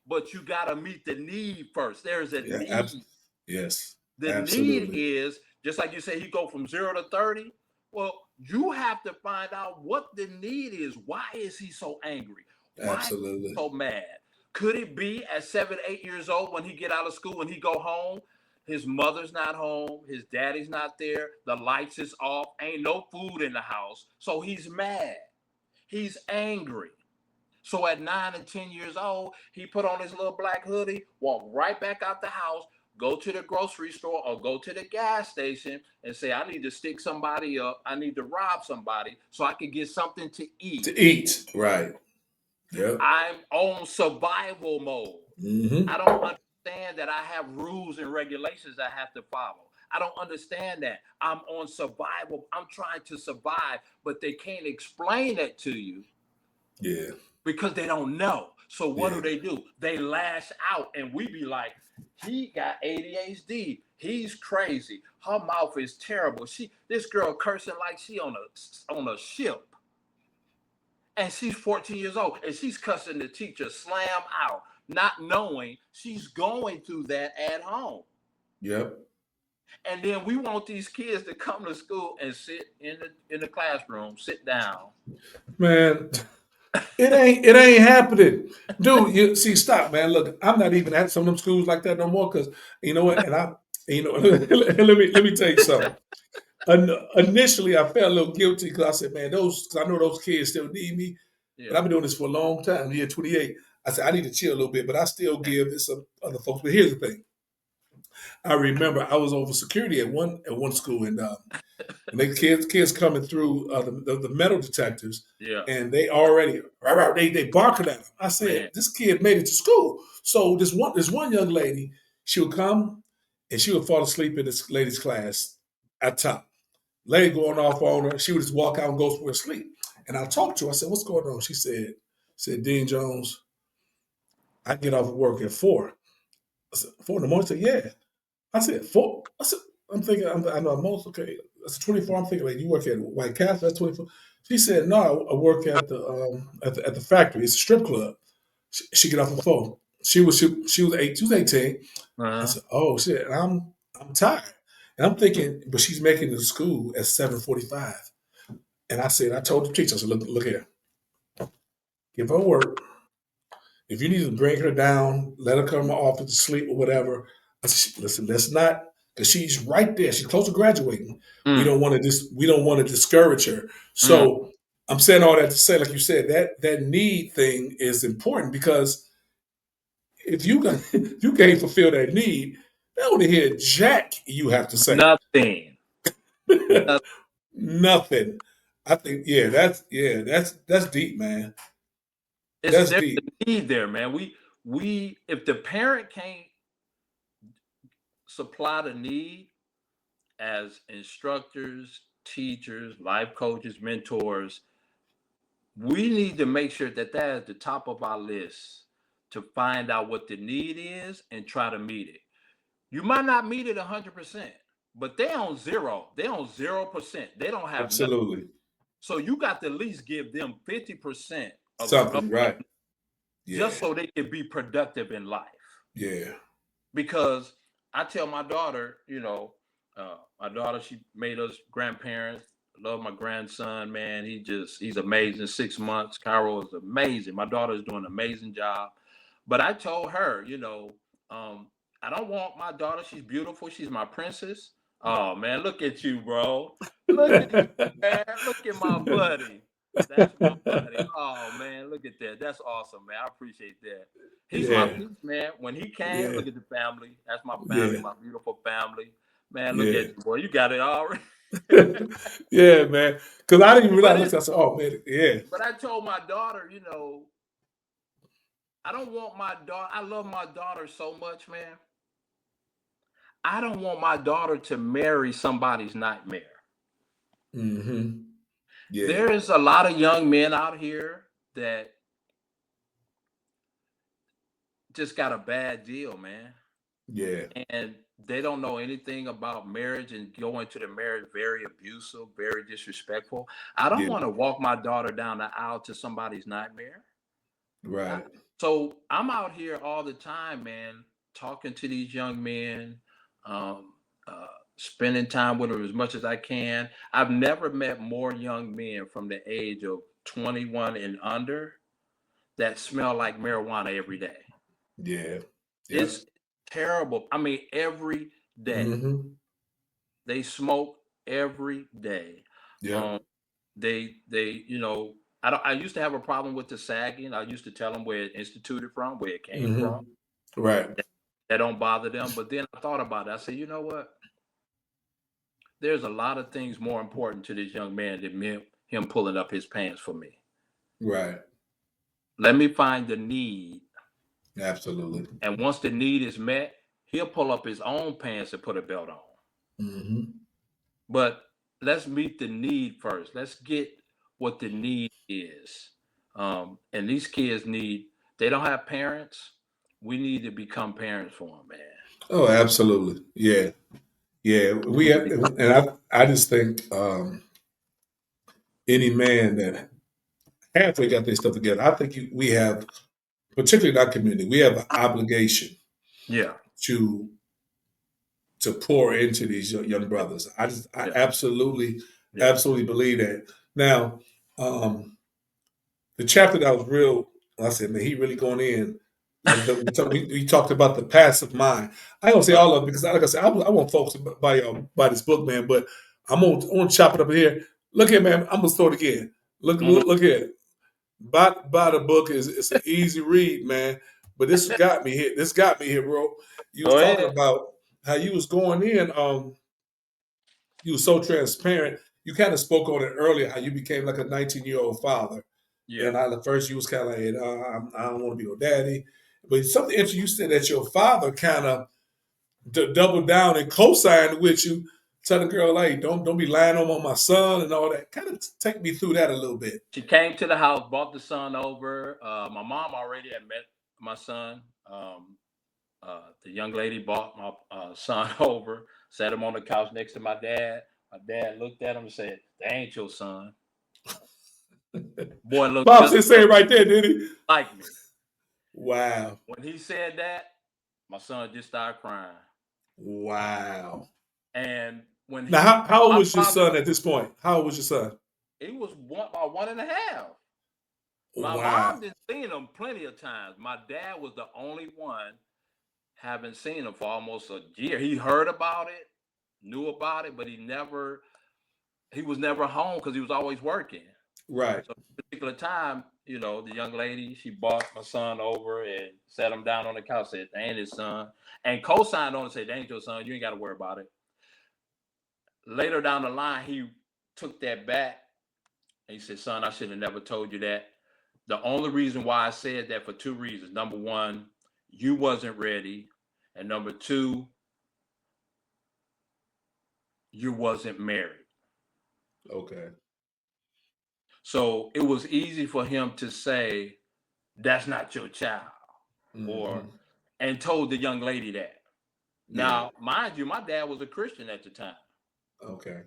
But you got to meet the need first. There's a Yeah. need. Yes. The need Absolutely. is just like you say, he go from 0 to 30. Well, you have to find out what the need is. Why is he so angry? Why is he Absolutely. so mad? Could it be at 7, 8 years old when he get out of school, when he go home, his mother's not home, his daddy's not there, the lights is off, ain't no food in the house, so he's mad, he's angry. So at 9 and 10 years old, he put on his little black hoodie, walk right back out the house, go to the grocery store or go to the gas station and say, I need to stick somebody up. I need to rob somebody so I can get something to eat. To eat. Right. Yep. I'm on survival mode. I Mm-hmm. don't understand that I have rules and regulations I have to follow. I don't understand that. I'm on survival. I'm trying to survive, but they can't explain that to you. Yeah. because they don't know. So what Yeah. do? They lash out, and we be like, he got ADHD. He's crazy. Her mouth is terrible. This girl cursing like she on a ship, and she's 14 years old, and she's cussing the teacher slam out, not knowing she's going through that at home. Yep. And then we want these kids to come to school and sit in the classroom, sit down. Man, it ain't happening. Dude, you see, stop, man. Look, I'm not even at some of them schools like that no more because you know what, and I you know let me tell you something. Initially I felt a little guilty because I said, man, because I know those kids still need me. But Yeah. I've been doing this for a long time. I'm here 28. I said, I need to chill a little bit, but I still give this some other folks. But here's the thing. I remember I was over security at one school, and when they kids coming through the metal detectors, Yeah. and they already they barking at them. I said, Man. this kid made it to school. So this one young lady, she would come and she would fall asleep in this lady's class at top. Lady going off on her, she would just walk out and go for her sleep. And I talked to her. I said, "What's going on?" She said, Dean Jones, I get off of work at 4. I said, 4 in the morning? I said, yeah. I said, 4. I said, I'm thinking, I know I'm most okay. I said, 24. I'm thinking, like, you work at White Castle, that's 24. She said, no, I work at the factory. It's a strip club. She get off the phone. She was 18. I Uh-huh. said, oh shit. And I'm tired. And I'm thinking, but she's making it to school at 7:45. And I told the teacher, I said, look here, give her work. If you need to bring her down, let her come to my office to sleep or whatever. I said, listen, let's not, because she's right there. She's close to graduating. We Mm, don't want to we don't want to discourage her. mm. So I'm saying all that to say, like you said, that need thing is important because if if you can't fulfill that need, they don't hear jack you have to say. Nothing. Nothing. Nothing. I think, that's deep, man. That's There's deep. a need there, man. We if the parent can't supply the need as instructors, teachers, life coaches, mentors, we need to make sure that that is the top of our list to find out what the need is and try to meet it. You might not meet it 100%, but they on zero. They on 0%. They don't have nothing. Absolutely. So you got to at least give them 50% of Something, right. just Yeah. so they can be productive in life. Yeah. Because I tell my daughter, my daughter, she made us grandparents. Love my grandson, man. He's amazing. 6 months. Cairo is amazing. My daughter is doing an amazing job. But I told her, um, I don't want my daughter. She's beautiful. She's my princess. Oh man, look at you, bro. Look at you, man. Look at my buddy. That's my buddy. Oh man, look at that. That's awesome, man. I appreciate that. He's my Yeah. peace, man. When he can, Yeah. look at the family. That's my family, Yeah. my beautiful family. Man, look Yeah. at you, boy. You got it already. Yeah, man. Because I didn't even but realize. it's I said, "Oh man, yeah, but I told my daughter, I don't want my daughter. I love my daughter so much, man. I don't want my daughter to marry somebody's nightmare. mm-hmm, yeah, There is a lot of young men out here that just got a bad deal, man. yeah, And they don't know anything about marriage and go into the marriage very abusive, very disrespectful. I don't yeah, want to walk my daughter down the aisle to somebody's nightmare. I- right, So I'm out here all the time, man, talking to these young men, um, spending time with them as much as I can. I've never met more young men from the age of 21 and under that smell like marijuana every day. yeah, yep, It's terrible. I mean, every day mm-hmm, they smoke every day. yep, Um, they I don't. I used to have a problem with the sagging. I used to tell them where it instituted from, where it came mm-hmm, from. right, That don't bother them. But then I thought about it. I said, you know what? There's a lot of things more important to this young man than him pulling up his pants for me. right, Let me find the need, absolutely, and once the need is met, he'll pull up his own pants and put a belt on. mm-hmm, But let's meet the need first. Let's get what the need is. And these kids need, they don't have parents. We need to become parents for them, man. Oh, absolutely. Yeah. Yeah. We have, and I just think any man that halfway got their stuff together, I think we have, particularly in our community, we have an obligation Yeah, to pour into these young brothers. I yeah, absolutely, yeah. absolutely believe that. Now, the chapter that was real, I said, man, he really going in. We talked about the passive mind. I don't say Right. all of it because, like I said, I want folks to buy this book, man. But I'm gonna chop it up here. Look here, man. I'm gonna start again. Mhm. Look here. Buy the book is it's an easy read, man. But this got me here. This got me here, bro. You was Go talking ahead. about how you was going in. You were so transparent. You kind of spoke on it earlier. How you became like a 19-year-old father. Yeah. And at first you was kind of like, I don't want to be no daddy. But something interesting, you said that your father kind of doubled down and co-signed with you, telling the girl, hey, don't be lying on my son and all that. Kind of take me through that a little bit. She came to the house, brought the son over. My mom already had met my son. The young lady brought my son over, sat him on the couch next to my dad. My dad looked at him and said, "That ain't your son." Boy looked Pops just didn't say it right there, did he? like me. Wow. When he said that, my son just started crying. Wow. And when Now, he, how old my was your father, son at this point? How old was your son? he was about one and a half. My Wow. mom did seen him plenty of times. My dad was the only one haven't seen him for almost a year. He heard about it, knew about it, but he was never home because he was always working. Right. So at a particular time, the young lady, she brought my son over and sat him down on the couch, said, "That ain't his son," and co-signed on and said, "That ain't your son. You ain't got to worry about it." Later down the line, he took that back and he said, "Son, I should have never told you that. The only reason why I said that for two reasons. Number one, you wasn't ready. And number two, you wasn't married." Okay. So it was easy for him to say, "That's not your child," or, Hmm. and told the young lady that. Yeah. Now, mind you, my dad was a Christian at the time. Okay.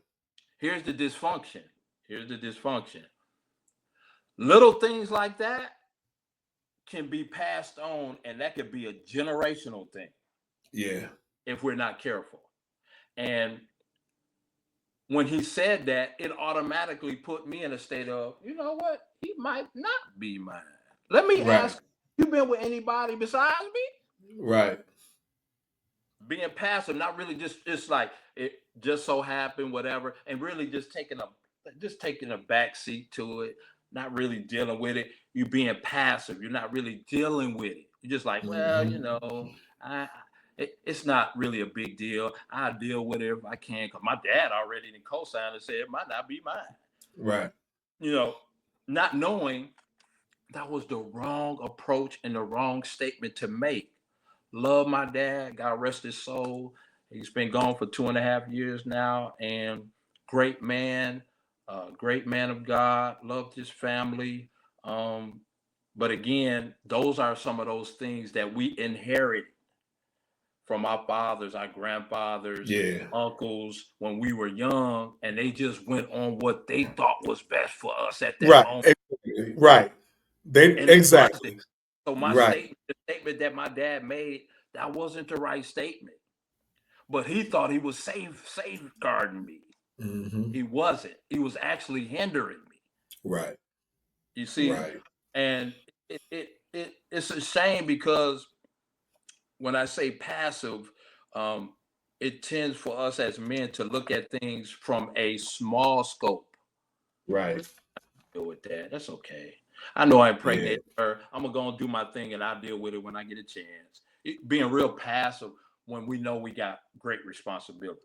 Here's the dysfunction. Here's the dysfunction. Little things like that can be passed on, and that could be a generational thing Yeah. if we're not careful. And when he said that, it automatically put me in a state of, you know what? He might not be mine. Let me Right. ask, you been with anybody besides me? Right. Being passive, not really just like it just so happened, whatever, and really just taking a back seat to it, not really dealing with it. You being passive, you're not really dealing with it. You're just like, well, Hmm. it's not really a big deal. I deal with it if I can. Cause my dad already in co-signed and said it might not be mine. Right. You know, not knowing that was the wrong approach and the wrong statement to make. Love my dad. God rest his soul. He's been gone for 2.5 years now, and great man of God. Loved his family. Um, but again, those are some of those things that we inherit from our fathers, our grandfathers, Yeah. uncles when we were young, and they just went on what they thought was best for us at that Right. moment, Exactly. Right. They and it wasn't. exactly. So Right. the statement that my dad made, that wasn't the right statement. But he thought he was safeguarding me. Hmm. He wasn't. He was actually hindering me. Right. You see, Right. and it's a shame because when I say passive, um, it tends for us as men to look at things from a small scope. Right. Deal with that. That's okay. I know I Yeah. impregnated her. I'm gonna go and do my thing, and I'll deal with it when I get a chance. Being real passive when we know we got great responsibility.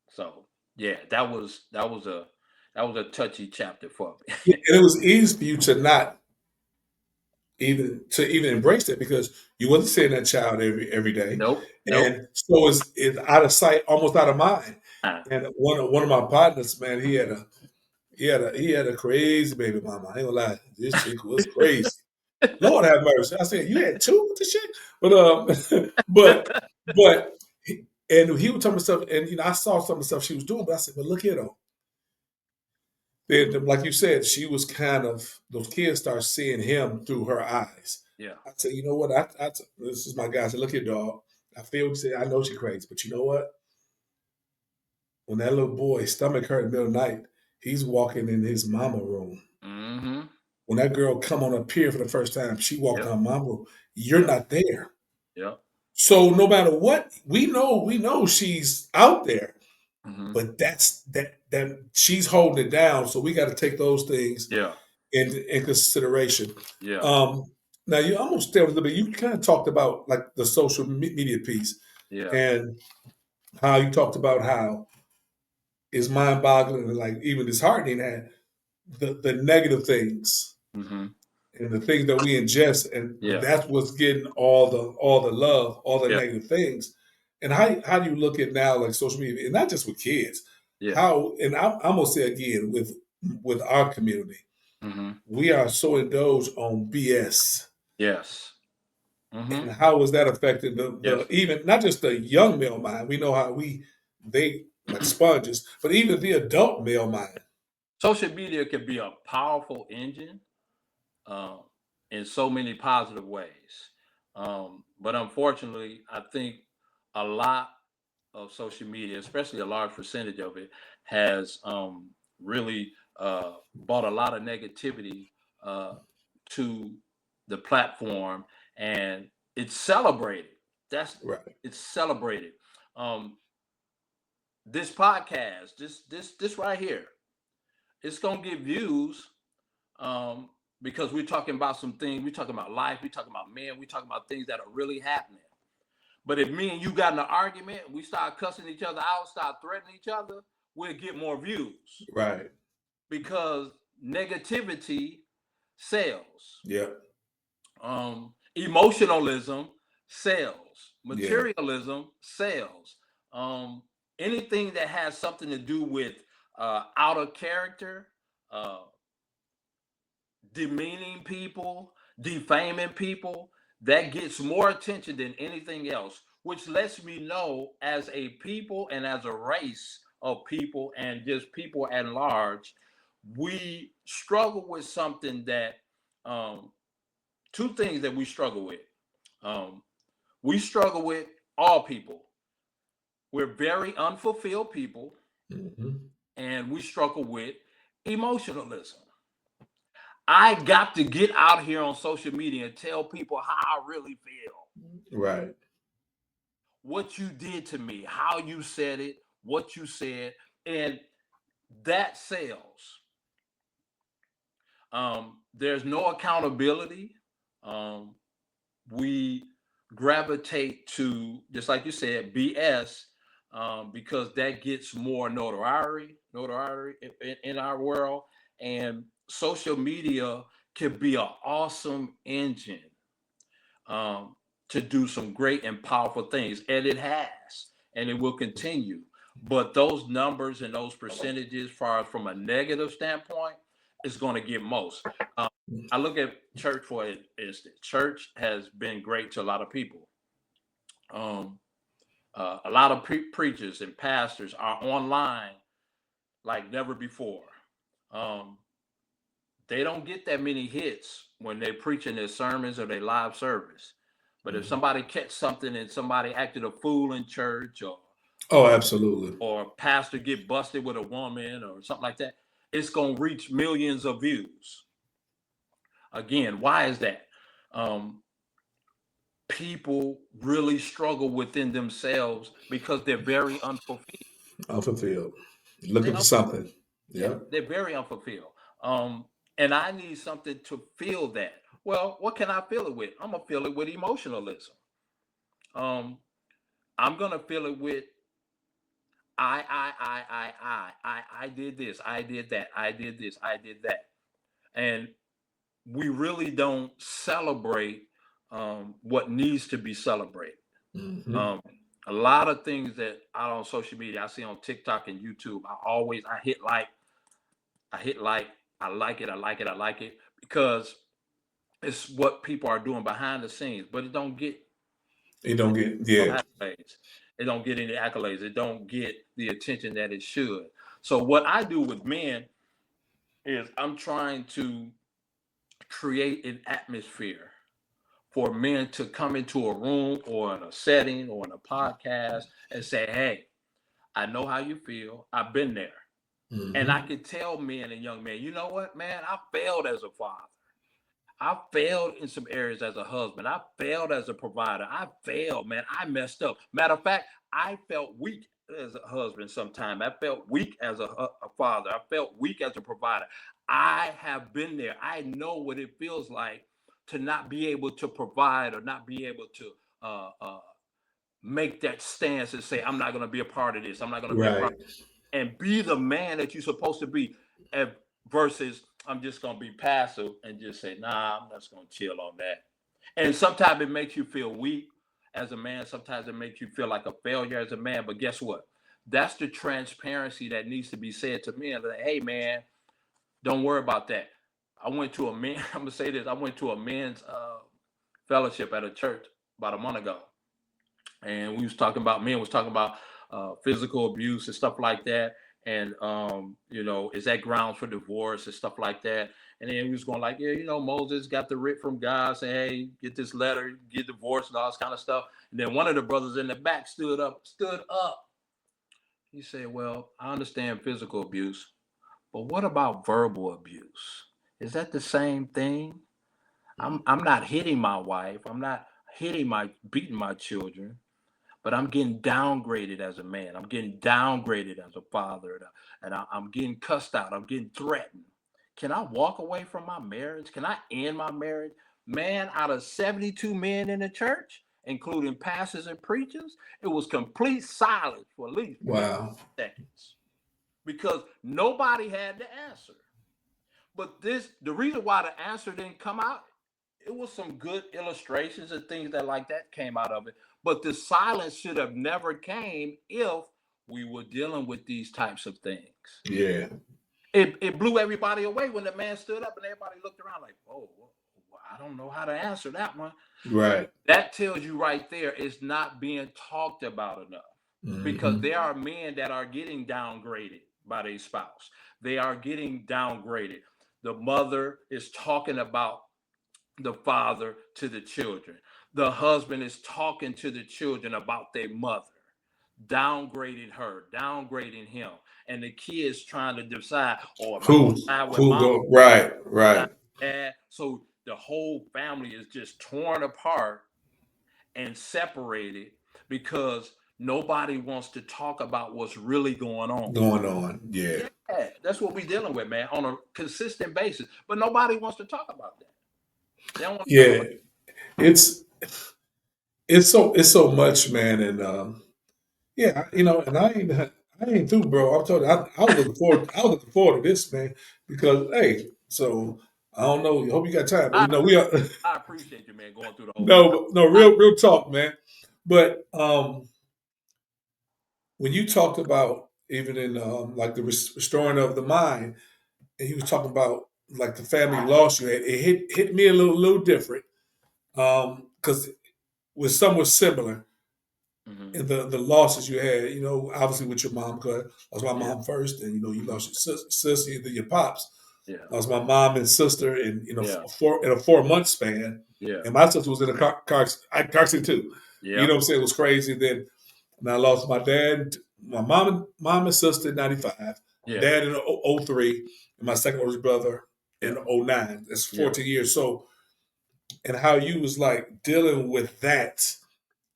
So yeah, that was a touchy chapter for Yeah, me. and it was easy for you to not even embrace that because you wasn't seeing that child every day, Nope, nope. and so it's out of sight, almost out of mind. Uh, And one of my partners, man, he had a He had a crazy baby mama. I ain't gonna lie, this chick was crazy. Lord have mercy. I said, you had two with the shit? But and he would tell me stuff, and I saw some of the stuff she was doing, but I said, but look here though. Then, like you said, she was kind of those kids start seeing him through her eyes. Yeah. I said, you know what? This is my guy. I said, look here, dog. I feel you say I know she crazy, but you know what? When that little boy's stomach hurt in the middle of the night, he's walking in his mama room. Mm-hmm. When that girl come on a pier for the first time, she walked Yep. on mama room. You're Yep. not there. Yep. So no matter what, we know she's out there, Mm-hmm. but that she's holding it down. So we got to take those things Yeah. in consideration. Yeah. Um, Now you almost stayed a little bit. You kind of talked about like the social media piece Yeah. and how you talked about how it's mind boggling and like even disheartening that the negative things Mm-hmm. and the things that we ingest, and Yeah. that's what's getting all the love, all the Yeah. negative things. And how do you look at now like social media, and not just with kids? Yeah. How and I'm gonna say again with our community, Mm-hmm. we are so indulged on BS, Yes. Mm-hmm. and how is that affecting the Yes. even not just the young male mind? We know how they like sponges, but even the adult male mind. Social media can be a powerful engine um, in so many positive ways. But unfortunately, I think a lot of social media, especially a large percentage of it, has really brought a lot of negativity uh, to the platform, and it's celebrated. That's Right. it's celebrated. Um, this podcast, this right here, it's gonna get views um, because we're talking about some things. We're talking about life. We're talking about men. We're talking about things that are really happening. But if me and you got in an argument, we start cussing each other out, start threatening each other, we'll get more views Right. because negativity sells. Yeah. Emotionalism sells. Yeah. Materialism sells. Um, Anything that has something to do with out of character, uh, demeaning people, defaming people, that gets more attention than anything else, which lets me know as a people and as a race of people and just people at large, we struggle with something that, um, two things that we struggle with. Um, we struggle with all people. We're very unfulfilled people, Hmm. and we struggle with emotionalism. I got to get out here on social media and tell people how I really feel. Right. What you did to me, how you said it, what you said, and that sells. There's no accountability. Um, we gravitate to, just like you said, BS, because that gets more notoriety in our world. And social media can be an awesome engine um, to do some great and powerful things. And it has, and it will continue. But those numbers and those percentages, far as from a negative standpoint, is going to get most. Um, I look at church for instance. Church has been great to a lot of people. Um, a lot of preachers and pastors are online like never before. Um, they don't get that many hits when they're preaching their sermons or their live service. But if Mhm. somebody catch something and somebody acted a fool in church, Oh, or absolutely. or a pastor get busted with a woman or something like that, it's gonna reach millions of views. Again, why is that? Um, People really struggle within themselves because they're very unfulfilled. Unfulfilled. They Looking for something. Yeah, Yeah. they're very unfulfilled. And I need something to feel that. Well, what can I fill it with? I'm gonna fill it with emotionalism. Um, I'm gonna fill it with I did this, I did that, I did this, I did that. And we really don't celebrate what needs to be celebrated. Hmm. Um, a lot of things that out on social media, I see on TikTok and YouTube, I hit like I hit like. I like it. I like it. I like it because it's what people are doing behind the scenes, but it don't get You don't get, yeah. accolades. It don't get any accolades. It don't get the attention that it should. So what I do with men is I'm trying to create an atmosphere for men to come into a room or in a setting or in a podcast and say, "Hey, I know how you feel. I've been there." And I Mm-hmm. can tell men and young men, you know what, man, I failed as a father. I failed in some areas as a husband. I failed as a provider. I failed, man. I messed up. Matter of fact, I felt weak as a husband sometimes. I felt weak as a father. I felt weak as a provider. I have been there. I know what it feels like to not be able to provide or not be able to make that stance and say, I'm not going to be a part of this. I'm not going to be a part Right. and be the man that you're supposed to be versus I'm just going to be passive and just say, nah, I'm just going to chill on that. And sometimes it makes you feel weak as a man. Sometimes it makes you feel like a failure as a man. But guess what? That's the transparency that needs to be said to men. Like, hey, man, don't worry about that. I went to a man, I'm going to say this. I went to a men's fellowship at a church about a month ago. And we was talking about men was talking about physical abuse and stuff like that, and is that grounds for divorce and stuff like that. And then he was going like, yeah, Moses got the writ from God saying, hey, get this letter, get divorced and all this kind of stuff. And then one of the brothers in the back stood up. He said, well, I understand physical abuse, but what about verbal abuse? Is that the same thing? I'm not hitting my wife. I'm not beating my children, but I'm getting downgraded as a man. I'm getting downgraded as a father, and I'm getting cussed out. I'm getting threatened. Can I walk away from my marriage? Can I end my marriage? Man, out of 72 men in the church, including pastors and preachers, it was complete silence for at least 15 Wow. seconds because nobody had the answer. But the reason why the answer didn't come out, it was some good illustrations and things that like that came out of it. But the silence should have never came if we were dealing with these types of things. Yeah. It blew everybody away when the man stood up and everybody looked around like, oh, I don't know how to answer that one. Right. That tells you right there it's not being talked about enough because Mm-hmm. there are men that are getting downgraded by their spouse. They are getting downgraded. The mother is talking about the father to the children. The husband is talking to the children about their mother, downgrading her, downgrading him. And the kids trying to decide, oh, am I going Who to side with who mom? go right, right. Dad? So the whole family is just torn apart and separated because nobody wants to talk about what's really going on. Going on. Yeah. Yeah, that's what we're dealing with, man, on a consistent basis. But nobody wants to talk about that. They don't want to talk Yeah. about It's it's so much, man, and yeah, and I ain't through, bro. I'm telling you, I was looking forward to this, man, because hey, so I don't know. Hope you got time, but I, we are I appreciate you, man, going through the whole thing. no I, real talk, man. But when you talked about even in like the restoring of the mind, and you was talking about like the family loss you had, it hit me a little different because was somewhat similar mm-hmm. in the losses you had. Obviously with your mom, because I was my Yeah, mom first, and you mm-hmm. lost your sister, and then your pops. Yeah, I was my mom and sister yeah, in a 4 month span, yeah, and my sister was in a car accident too. You yeah, know what I'm saying? It was crazy. Then and I lost my dad, my mom and sister in '95, my yeah, dad in '03, and my second oldest brother yeah, in '09. That's yeah, 14 years. So, and how you was like dealing with that,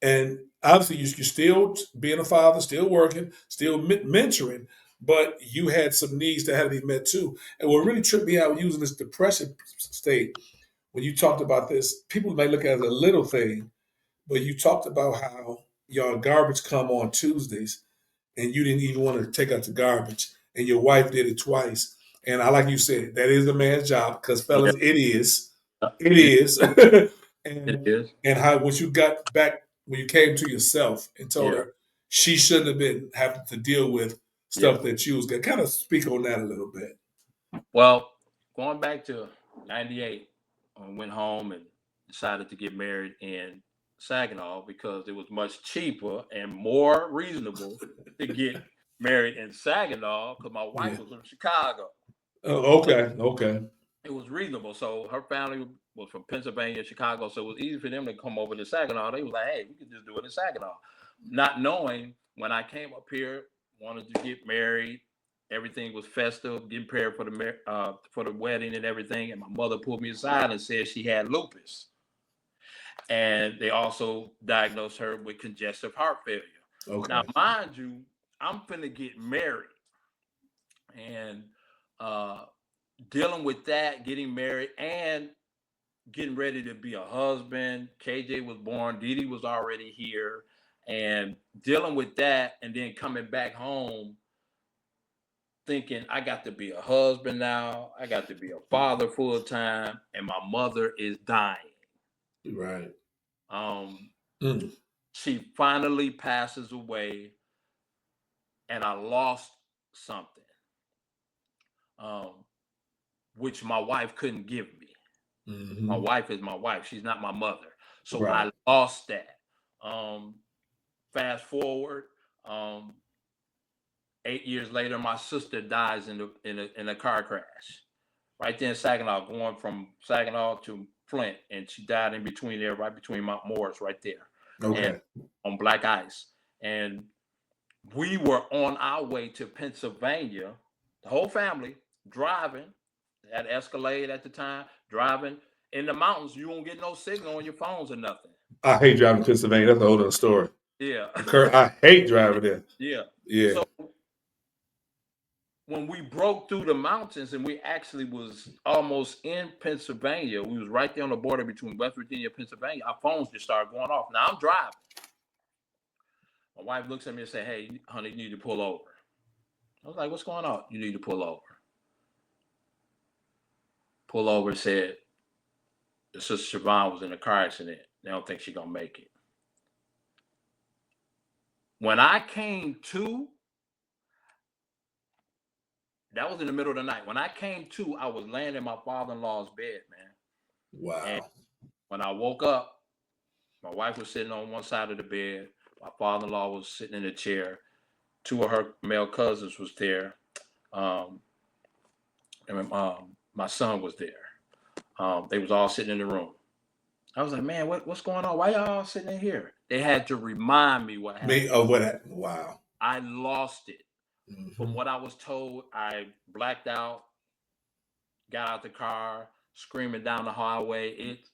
and obviously you're still being a father, still working, still mentoring, but you had some needs that had to be met too. And what really tripped me out using this depression state, when you talked about this, people may look at it as a little thing, but you talked about how your garbage come on Tuesdays and you didn't even want to take out the garbage, and your wife did it twice. And I like you said, that is a man's job because yeah. fellas, it is, it It, is. it and is. and how once you got back when you came to yourself and told Yeah, her she shouldn't have been having to deal with yeah. stuff that you was gonna kind of speak on that a little bit. Well, going back to '98, I went home and decided to get married in Saginaw because it was much cheaper and more reasonable to get married in Saginaw because my wife Yeah. was from Chicago. Oh, okay. Okay. It was reasonable. So her family was from Pennsylvania, Chicago, so it was easy for them to come over to Saginaw. They was like, "Hey, we could just do it in Saginaw," not knowing when I came up here, wanted to get married. Everything was festive, getting prepared for the wedding and everything. And my mother pulled me aside and said she had lupus, and they also diagnosed her with congestive heart failure. Now, Okay. mind you, I'm finna get married, and uh, dealing with that, getting married, and getting ready to be a husband. KJ was born, Didi was already here, and dealing with that, and then coming back home thinking I got to be a husband now, I got to be a father full time, and my mother is dying. Right. Um, Mm. she finally passes away, and I lost something, um, which my wife couldn't give me. My Hmm. wife is my wife; she's not my mother, so Right. I lost that. Um, Fast forward, um, 8 years later, my sister dies in a car crash right there in Saginaw, going from Saginaw to Flint, and she died in between there, right between Mount Morris, right there, and Okay. on black ice. And we were on our way to Pennsylvania, the whole family driving. Had Escalade at the time, driving in the mountains. You won't get no signal on your phones or nothing. I hate driving to Pennsylvania. That's a whole other story. Yeah, I hate driving there. yeah. Yeah. So when we broke through the mountains and we actually was almost in Pennsylvania, we was right there on the border between West Virginia and Pennsylvania. Our phones just started going off. Now I'm driving. My wife looks at me and say, "Hey, honey, you need to pull over." I was like, "What's going on?" "You need to pull over." Pull over. Said the sister Siobhan was in a car accident. They don't think she's gonna make it. When I came to, that was in the middle of the night. When I came to, I was laying in my father-in-law's bed, man. And Wow. when I woke up, my wife was sitting on one side of the bed. My father-in-law was sitting in a chair. Two of her male cousins was there, um, and my son was there. They was all sitting in the room. I was like, "Man, what's going on? Why y'all all sitting in here?" They had to remind me what Me? happened. Oh, what? Wow. I lost it. From Hmm. what I was told, I blacked out, got out the car, screaming down the highway.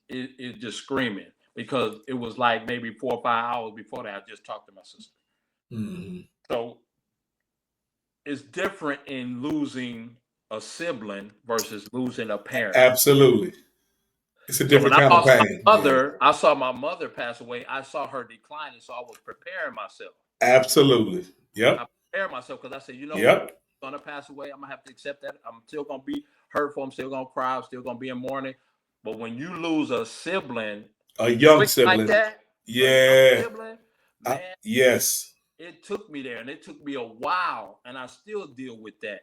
It just screaming because it was like maybe 4 or 5 hours before that. I just talked to my sister. Hmm. So it's different in losing a sibling versus losing a parent. Absolutely. It's a So when different I kind of lost my pain. Yeah. mother, I saw my mother pass away. I saw her declining, so I was preparing myself. Absolutely. I Yep. prepared myself because I said, you know what, Yep. I'm gonna pass away. I'm gonna have to accept that. I'm still gonna be hurtful. I'm still gonna cry. I'm still gonna be in mourning. But when you lose a sibling A young quick like sibling. that, a young Yeah. sibling, man, Yes. it took me there, and it took me a while, and I still deal with that.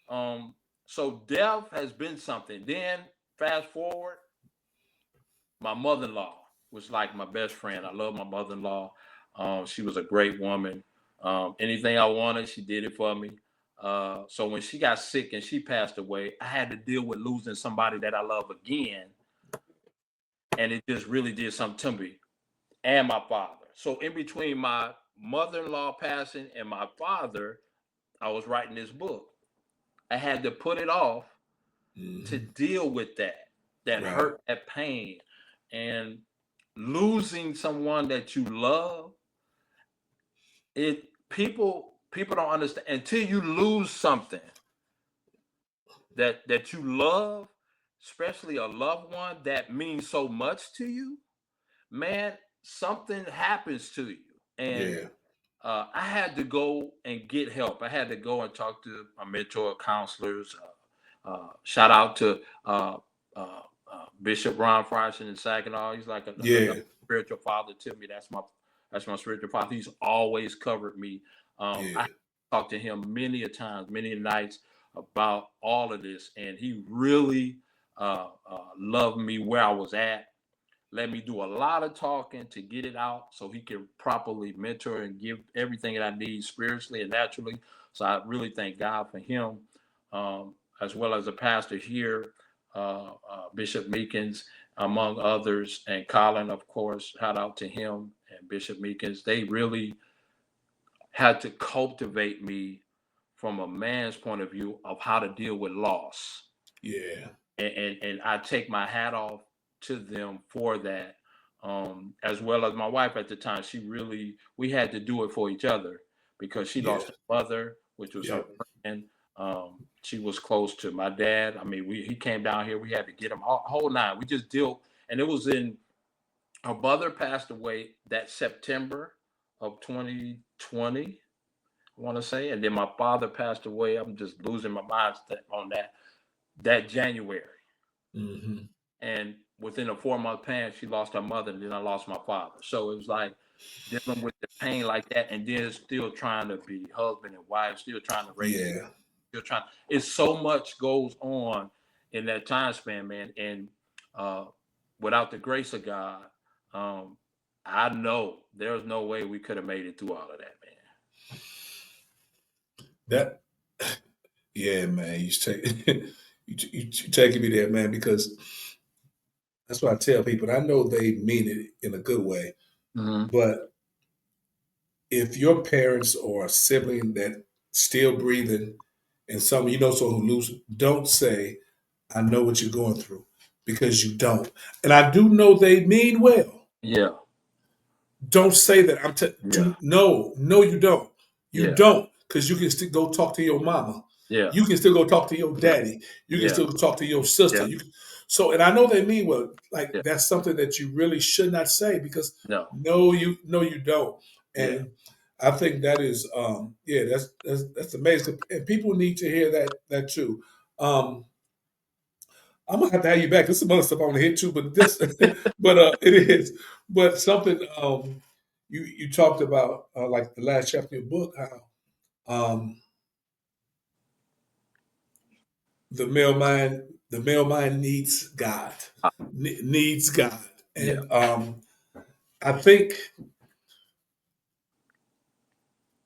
Um, so death has been something. Then fast forward, my mother-in-law was like my best friend. I love my mother-in-law. She was a great woman. Anything I wanted, she did it for me. So when she got sick and she passed away, I had to deal with losing somebody that I love again, and it just really did something to me and my father. So in between my mother-in-law passing and my father, I was writing this book. I had to put it off to Hmm. deal with that Right. hurt, that pain, and losing someone that you love. It people don't understand until you lose something that you love, especially a loved one that means so much to you. Man, something happens to you, and Yeah. I had to go and get help. I had to go and talk to my mentor counselors. Shout out to uh, Bishop Ron Frierson in Saginaw. He's like another Yeah. spiritual father to me. That's my spiritual father. He's always covered me. I Yeah. talked to him many a times, many nights about all of this, and he really loved me where I was at. Let me do a lot of talking to get it out so he can properly mentor and give everything that I need spiritually and naturally. So I really thank God for him, as well as the pastor here, Bishop Meekins, among others, and Colin, of course. Shout out to him and Bishop Meekins. They really had to cultivate me from a man's point of view of how to deal with loss. Yeah. And I take my hat off to them for that. As well as my wife at the time, we had to do it for each other because she Yeah. lost her mother, which was her Yep. friend. She was close to my dad. I mean, he came down here. We had to get him whole nine. We just dealt, and it was in her mother passed away that September of 2020. I want to say, and then my father passed away. I'm just losing my mind on that January. Mm-hmm. And within a 4 month span, she lost her mother, and then I lost my father. So it was like dealing with the pain like that, and then still trying to be husband and wife, still trying to raise kids, Yeah. still trying. It's so much goes on in that time span, man. And uh, without the grace of God, um, I know there's no way we could have made it through all of that, man. That. Yeah, man. You take you taking me there, man, because that's what I tell people. I know they mean it in a good way, Mm-hmm. but if your parents or a sibling that still breathing and some so who lose, don't say, I know what you're going through, because you don't. And I do know they mean well. Yeah, Don't say that. yeah, No, you don't. You yeah, don't, because you can still go talk to your mama. yeah, You can still go talk to your daddy. You can yeah, still go talk to your sister. yeah, And I know they mean well. Like, yeah. that's something that you really should not say, because No, no, you don't. yeah. And I think that is, yeah, that's amazing, and people need to hear that too. Um, I'm gonna have to have you back. There's some other stuff I want to hit too, but this, but it is. But something you talked about, like the last chapter of your book, how the male mind needs God, needs God, Yeah. and I think,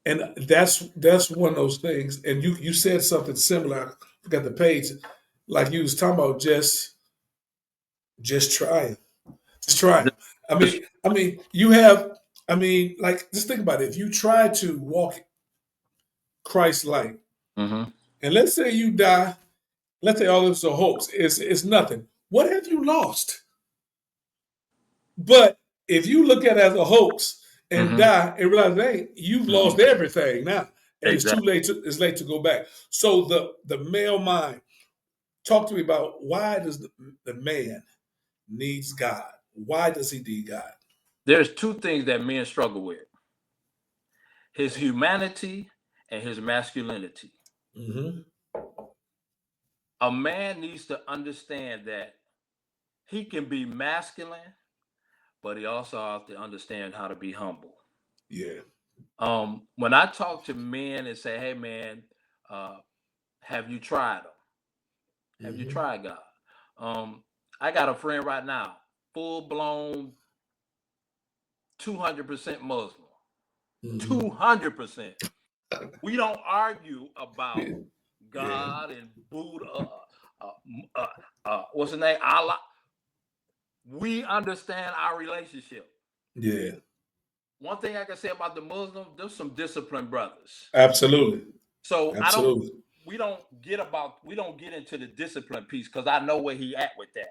and that's one of those things. And you said something similar. I forgot the page, like you was talking about, just trying. Just try. You have. Like, just think about it. If you try to walk Christ-like, Mm-hmm. and let's say you die, let's say all this is a hoax. It's nothing. What have you lost? But if you look at it as a hoax and Mm-hmm. die and realize, hey, you've Mm-hmm. lost everything now, and it's too Exactly. late. It's late to go back. So the male mind. Talk to me about, why does the man needs God? Why does he need God? There's two things that men struggle with: his humanity and his masculinity. Mm-hmm. A man needs to understand that he can be masculine, but he also has to understand how to be humble. Yeah. When I talk to men and say, "Hey, man, uh, have you tried them? Have you Mm-hmm. tried God?" Um, I got a friend right now, full blown 200% Muslim, Mm-hmm. 200%. We don't argue about Yeah. God and Buddha. Uh, uh, what's the name? Allah. We understand our relationship. Yeah. One thing I can say about the Muslims, there's some disciplined brothers. Absolutely. So I don't. Absolutely. We don't get into the discipline piece because I know where he at with that.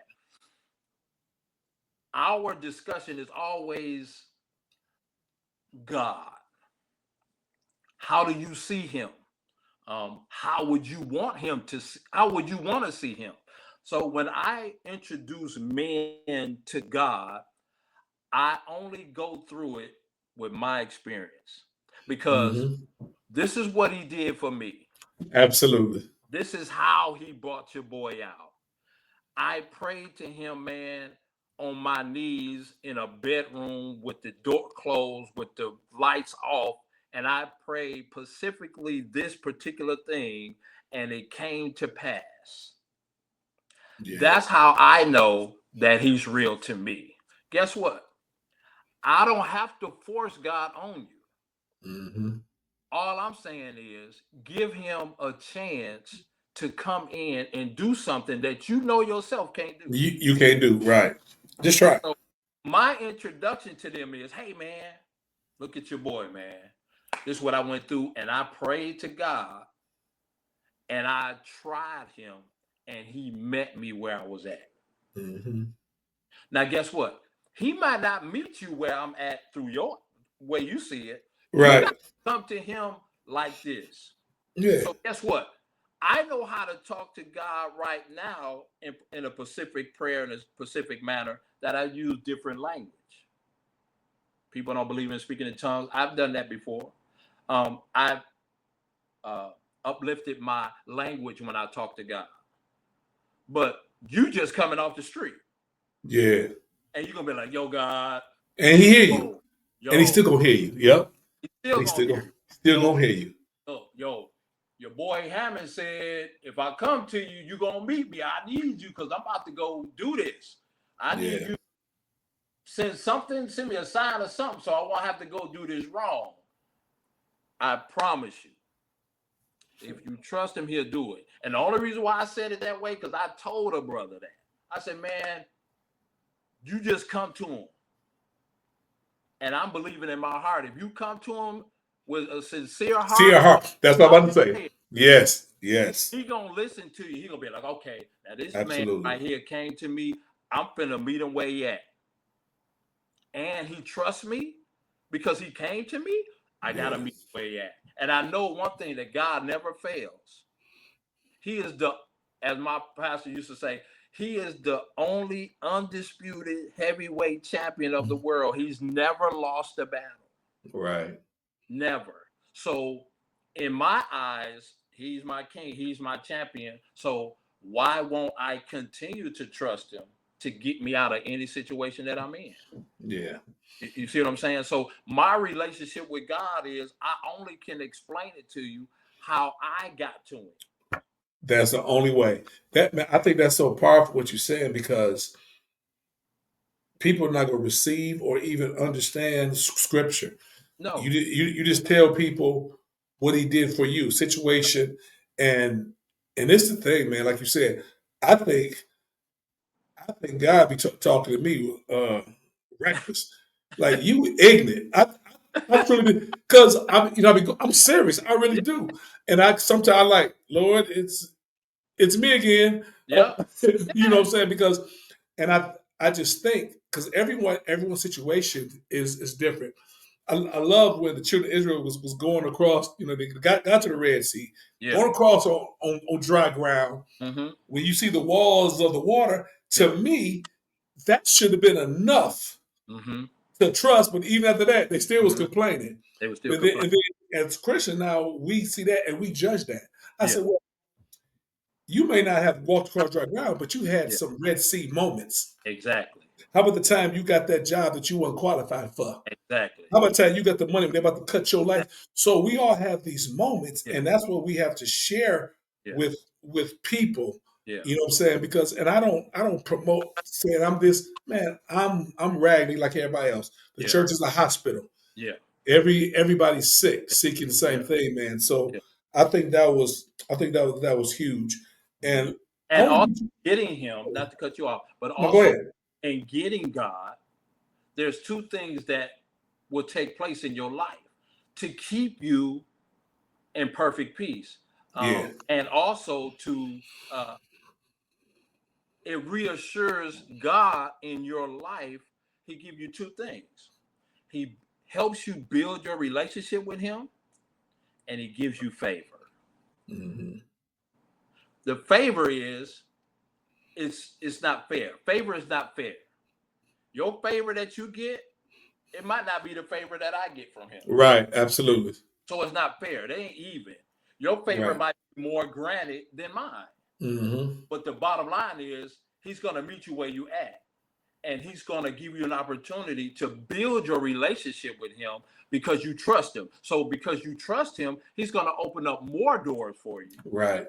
Our discussion is always God. How do you see him? How would you want him to? How would you want to see him? So when I introduce men to God, I only go through it with my experience because Mm-hmm. this is what he did for me. Absolutely. This is how he brought your boy out. I prayed to him, man, on my knees in a bedroom with the door closed, with the lights off, and I prayed specifically this particular thing, and it came to pass. Yeah. That's how I know that he's real to me. Guess what? I don't have to force God on you. Mm-hmm. All I'm saying is give him a chance to come in and do something that you know yourself can't do. You can't do right. Just try. So my introduction to them is, hey man, look at your boy, man. This is what I went through, and I prayed to God, and I tried him, and he met me where I was at. Mm-hmm. Now, guess what? He might not meet you where I'm at through your way you see it. You got Right. to come to him like this. Yeah. So guess what? I know how to talk to God right now in a specific prayer in a specific manner that I use different language. People don't believe in speaking in tongues. I've done that before. I've uh, uplifted my language when I talk to God. But you just coming off the street Yeah. and you're gonna be like, yo, God, And he hear you. yo, And he's still yo, gonna hear you. Yep. he's still He's gonna hear you. still Yo, gonna hear you. yo, your boy Hammond said, if I come to you, you're gonna meet me. I need you because I'm about to go do this. I need Yeah. you to send me a sign or something so I won't have to go do this wrong. I promise you. If you trust him, he'll do it. And the only reason why I said it that way, because I told a brother that. I said, man, you just come to him. And I'm believing in my heart. If you come to him with a sincere See heart, your heart. That's what I'm about to say. Yes. Yes. he gonna listen to you. He gonna be like, okay, now this man Absolutely. right here came to me. I'm finna meet him where he at. And he trusts me because he came to me. I gotta Yeah. meet him where he at. And I know one thing, that God never fails. He is the, as my pastor used to say, he is the only undisputed heavyweight champion of the world. He's never lost a battle. Right. Never. So, in my eyes, he's my king, he's my champion. So, why won't I continue to trust him to get me out of any situation that I'm in? Yeah. You see what I'm saying? So, my relationship with God is I only can explain it to you how I got to him. That's the only way. That man, I think that's so powerful what you're saying because people are not going to receive or even understand scripture. No. You just tell people what he did for you, situation, and it's the thing, man. Like you said, I think God be talking to me reckless, like you ignorant. I truly because I'm serious. I really Yeah. do, and I sometimes I like Lord, it's me again. Yeah. You know what I'm saying? Because, and I just think because everyone's situation is different. I love when the children of Israel was going across. You know, they got to the Red Sea, Yeah. going across on dry ground. Mm-hmm. When you see the walls of the water, Yeah. to me, that should have been enough Mm-hmm. to trust. But even after that, they still was Mm-hmm. complaining. They were still And then, complaining. as Christians now, we see that and we judge that. I Yeah. said, well, you may not have walked across dry ground, but you had Yeah. some Red Sea moments. Exactly. How about the time you got that job that you weren't qualified for? Exactly. How about the time you got the money when they're about to cut your Exactly. life? So we all have these moments, Yeah. and that's what we have to share Yeah. with people. Yeah. You know what I'm saying? Because and I don't promote saying I'm this man. I'm raggedy like everybody else. The Yeah. church is a hospital. Yeah. Everybody's sick, seeking the same Yeah. thing, man. So Yeah. I think that was huge. And I And want also to getting him, not to cut you off, but no, go also ahead. in getting God, there's two things that will take place in your life to keep you in perfect peace. Yeah. And also to it reassures God in your life. He gives you two things. He helps you build your relationship with him, and he gives you favor. Hmm. The favor is it's not fair. Favor is not fair. Your favor that you get, it might not be the favor that I get from him. Right. Absolutely. So it's not fair. They ain't even. Your favor Right. might be more granted than mine. Hmm. But the bottom line is he's gonna meet you where you at. and he's going to give you an opportunity to build your relationship with him because you trust him. So because you trust him, he's going to open up more doors for you. Right.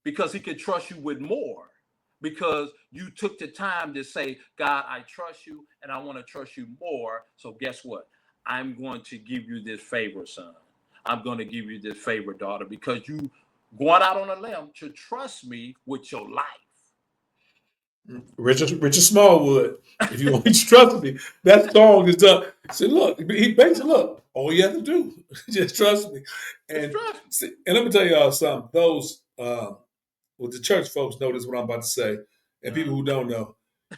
Because he can trust you with more. Because you took the time to say, God, I trust you and I want to trust you more. So guess what? I'm going to give you this favor, son. I'm going to give you this favor, daughter, because you going out on a limb to trust me with your life. Richard Smallwood, if you want to trust me, that song is done. So look, he basically look. All you have to do, just trust me. And and let me tell y'all something. Those well, the church folks know this what I'm about to say, and people who don't know,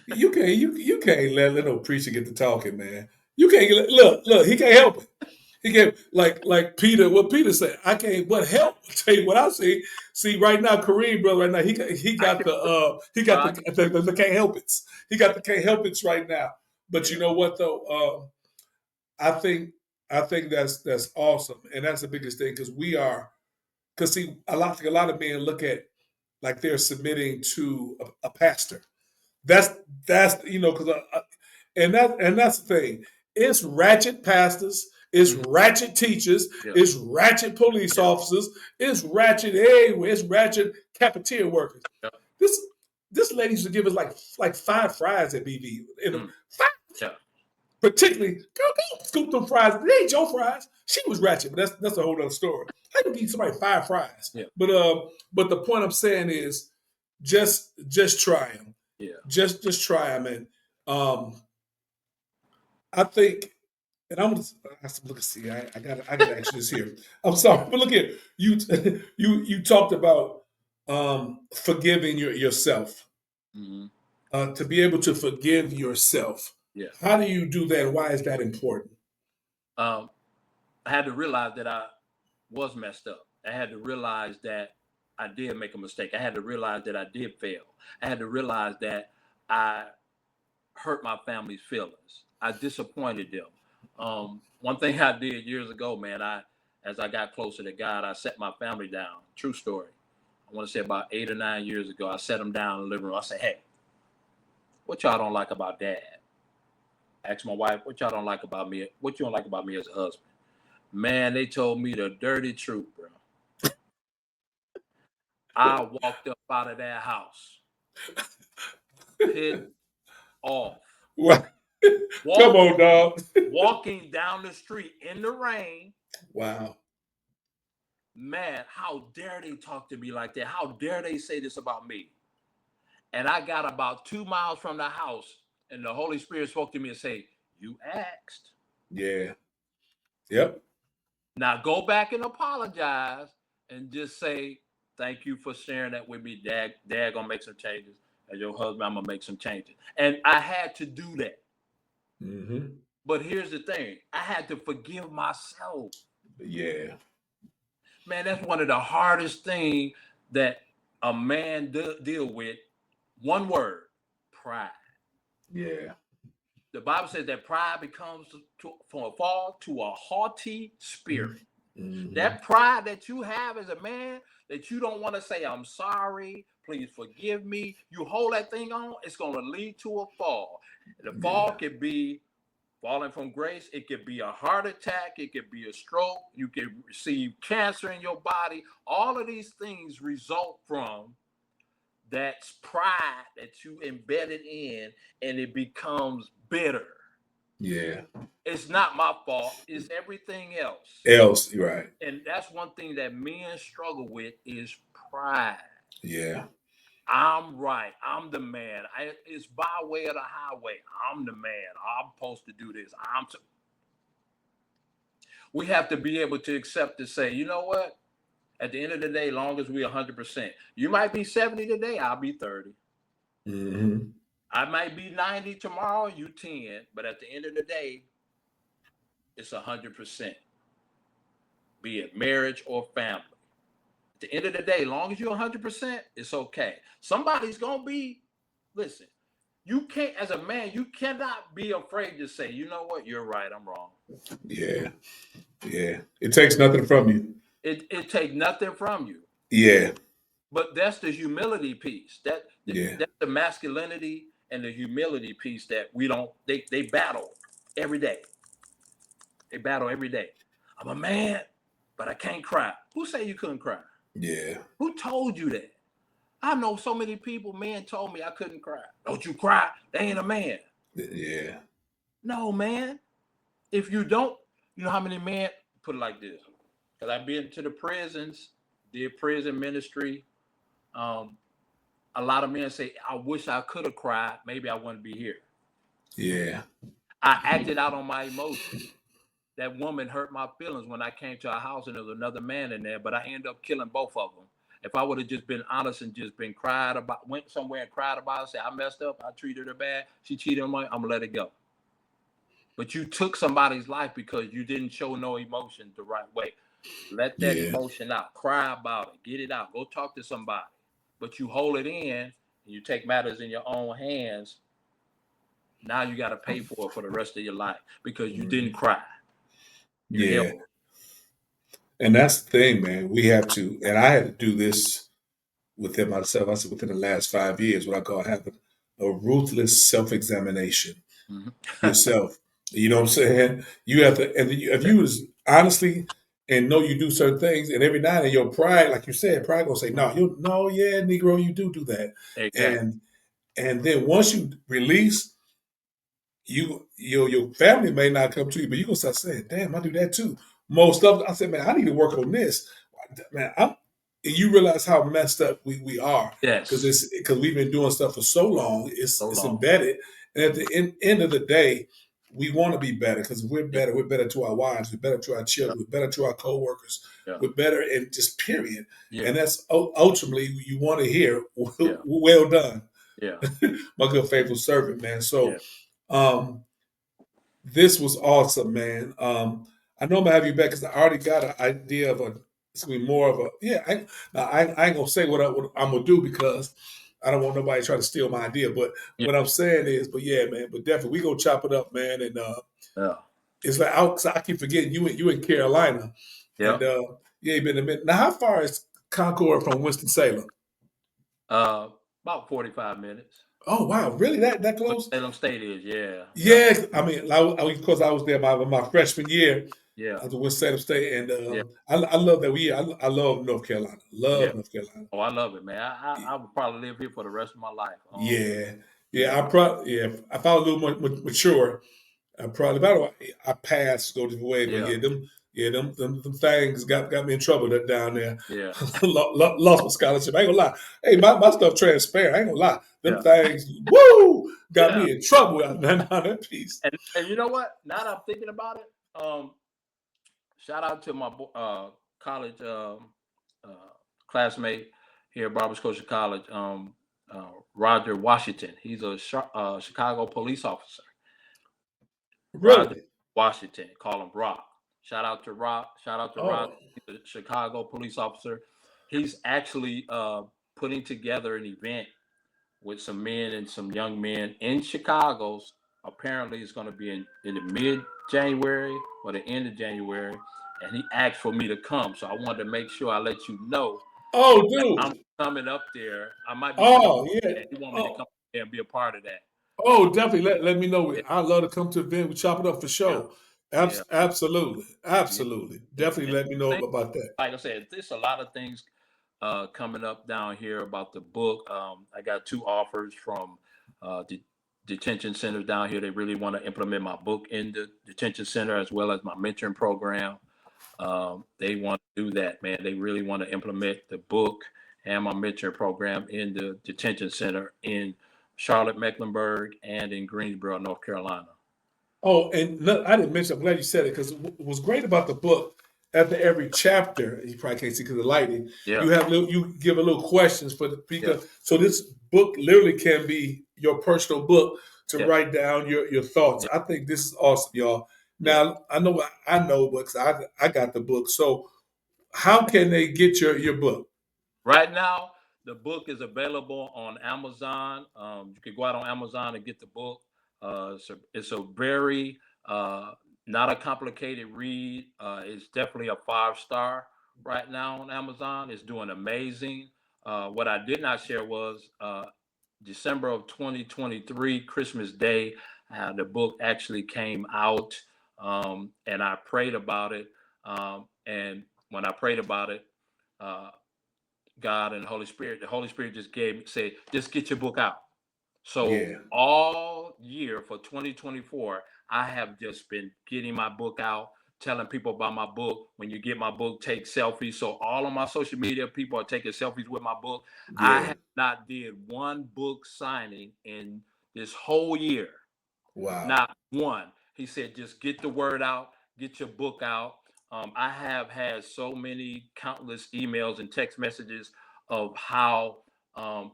you can't let no preacher get to talking, man. You can't look. He can't help it. He can't like Peter. What Peter said, I can't but help. I'll tell you what I see. See right now, Kareem brother. Right now, he got the can't help it. He got the can't help it right now. But you know what though? I think that's awesome, and that's the biggest thing because we are because see a lot of men look at like they're submitting to a pastor. That's because and that's the thing. It's ratchet pastors. It's ratchet teachers. Yeah. It's ratchet police officers. It's ratchet everywhere. It's ratchet cafeteria workers. Yeah. This lady used to give us like 5 fries at BV. Five. Yeah. Particularly, girl, don't scoop them fries. They ain't your fries. She was ratchet, but that's a whole other story. How you give somebody 5 fries? Yeah. But the point I'm saying is, just try them. Yeah. Just try them, and I think, and I'm gonna look. See, I gotta actually this here. I'm sorry, but look here. You talked about forgiving yourself. Mm-hmm. To be able to forgive yourself. Yeah. How do you do that? Why is that important? I had to realize that I was messed up. I had to realize that I did make a mistake. I had to realize that I did fail. I had to realize that I hurt my family's feelings. I disappointed them. One thing I did years ago, man, as I got closer to God, I set my family down. True story. I want to say about 8 or 9 years ago, I set them down in the living room. I said, hey, what y'all don't like about dad? I asked my wife, what y'all don't like about me? What you don't like about me as a husband? Man, they told me the dirty truth, bro. I walked up out of that house, pissed off. What? Come on, dog. Walking down the street in the rain. Wow. Man, how dare they talk to me like that? How dare they say this about me? And I got about 2 miles from the house, and the Holy Spirit spoke to me and say, you asked. Yeah. Yep. Now go back and apologize and just say, thank you for sharing that with me. Dad gonna make some changes. As your husband, I'm gonna make some changes. And I had to do that. Mm-hmm. But here's the thing. I had to forgive myself. Yeah. Man, that's one of the hardest things that a man deal with. One word, pride. Yeah. The Bible says that pride becomes from a fall to a haughty spirit. Mm-hmm. That pride that you have as a man, that you don't want to say, I'm sorry, please forgive me. You hold that thing on, it's going to lead to a fall. The fall could be falling from grace. It could be a heart attack. It could be a stroke. You could receive cancer in your body. All of these things result from that pride that you embedded in, and it becomes bitter. Yeah. It's not my fault. It's everything else. You're right. And that's one thing that men struggle with is pride. Yeah. I'm right. I'm the man. It's by way of the highway. I'm the man. I'm supposed to do this. We have to be able to accept to say, you know what? At the end of the day, long as we're 100%, you might be 70 today, I'll be 30. Mm-hmm. I might be 90 tomorrow, you 10. But at the end of the day, it's 100%. Be it marriage or family. At the end of the day, long as you're 100%, it's okay. Somebody's going to be, listen, you can't, as a man, you cannot be afraid to say, you know what, you're right, I'm wrong. Yeah. Yeah. It takes nothing from you. It takes nothing from you. Yeah. But that's the humility piece. That's the masculinity and the humility piece that we don't. They battle every day. They battle every day. I'm a man, but I can't cry. Who say you couldn't cry? Yeah. Who told you that? I know so many people, men told me I couldn't cry. Don't you cry? They ain't a man. Yeah. No, man. If you don't, you know how many men, put it like this. Because I've been to the prisons, did prison ministry. Um, a lot of men say, I wish I could have cried. Maybe I wouldn't be here. Yeah. I acted out on my emotions. That woman hurt my feelings when I came to our house and there was another man in there, but I ended up killing both of them. If I would have just been honest and just been cried about, went somewhere and cried about it, say I messed up, I treated her bad, she cheated on me, I'm gonna let it go. But you took somebody's life because you didn't show no emotion the right way. Let that Yeah. emotion out, cry about it, get it out, go talk to somebody. But you hold it in and you take matters in your own hands. Now you got to pay for it for the rest of your life because you didn't cry. You held. Yeah. And that's the thing, man. We have to, and I had to do this within myself. I said within the last 5 years, what I call having a ruthless self-examination Mhm. yourself. You know what I'm saying? You have to, and if you was honestly and know you do certain things, and every now and then your pride, like you said, pride gonna say, no, you no, yeah, Negro, you do that, Exactly. and then once you release, your family may not come to you, but you gonna start saying, "Damn, I do that too." Most of I said, "Man, I need to work on this." Man, and you realize how messed up we are because Yes. it's because we've been doing stuff for so long. So It's long. embedded, and at the end of the day, we want to be better because if we're Yeah. better. We're better to our wives. We're better to our Yeah. children. We're better to our coworkers. Yeah. We're better in just period. Yeah. And that's ultimately you want to hear. Yeah. Well done, Yeah. my good faithful servant, man. Yeah. So. This was awesome, man. I know I'm gonna have you back because I already got an idea of a. It's gonna be more of a yeah. I ain't gonna say what I'm gonna do because I don't want nobody to try to steal my idea. But Yeah. what I'm saying is, but yeah, man. But definitely we gonna chop it up, man. And Yeah. it's like I keep forgetting you in Carolina, Yeah. and yeah, you been a minute. Now, how far is Concord from Winston Salem? Uh, about 45 minutes. Oh wow, really that What close? Salem State is, yeah. Yeah. Yeah, I mean, of course, I was there my freshman year. Yeah. I was with Salem State, and Yeah. I love that I love North Carolina. Yeah. Love North Carolina. Oh, I love it, man. I would probably live here for the rest of my life. Yeah, Yeah. yeah. I probably yeah. If I was a little more mature, I probably. But I passed go different way. But Yeah. them things got me in trouble that down there. Yeah. Lost my scholarship. I ain't gonna lie. Hey, my stuff transparent. I ain't gonna lie. Them Yeah. things, woo, got Yeah. me in trouble out there on that piece. And you know what? Now that I'm thinking about it, shout out to my college uh, classmate here at Barbara Scotia College, Roger Washington. He's a Chicago police officer. Roger Really? Washington, call him Rock. Shout out to Rock. Shout out to Roger. Oh, He's a Chicago police officer. He's actually putting together an event with some men and some young men in Chicago's. Apparently, it's going to be in the mid-January or the end of January, and he asked for me to come. So I wanted to make sure I let you know oh, that I'm dude. coming up there. I might be speaking, Oh, yeah. and he want me to Oh, come there and be a part of that. oh, definitely. Let me know. Yeah, I'd love to come to the event. We chop it up for yeah, sure. yeah, Absolutely. yeah. Absolutely. Definitely And let me know about that. like I said, there's a lot of things coming up down here about the book. I got two offers from the detention centers down here. They really want to implement my book in the detention center as well as my mentoring program. They want to do that, man. They really want to implement the book and my mentoring program in the detention center in Charlotte, Mecklenburg, and in Greensboro, North Carolina. Oh, and look, I didn't mention, I'm glad you said it because what was great about the book, after every chapter, you probably can't see because of the lighting, Yeah, you give a little questions for the yeah, because so this book literally can be your personal book to yeah, write down your thoughts. yeah, I think this is awesome, y'all. yeah. Now I know books. I got the book. So how can they get your book? Right now, the book is available on Amazon. You can go out on Amazon and get the book. It's a very not a complicated read. It's definitely a 5 star right now on Amazon. It's doing amazing. What I did not share was December of 2023, Christmas Day, the book actually came out, and I prayed about it. And when I prayed about it, uh, God and the Holy Spirit just said, just get your book out. So Yeah. all year for 2024, I have just been getting my book out, telling people about my book. When you get my book, take selfies. So all of my social media people are taking selfies with my book. I Yeah. have not did one book signing in this whole year. Wow. Not one. He said, just get the word out, get your book out. I have had so many countless emails and text messages of how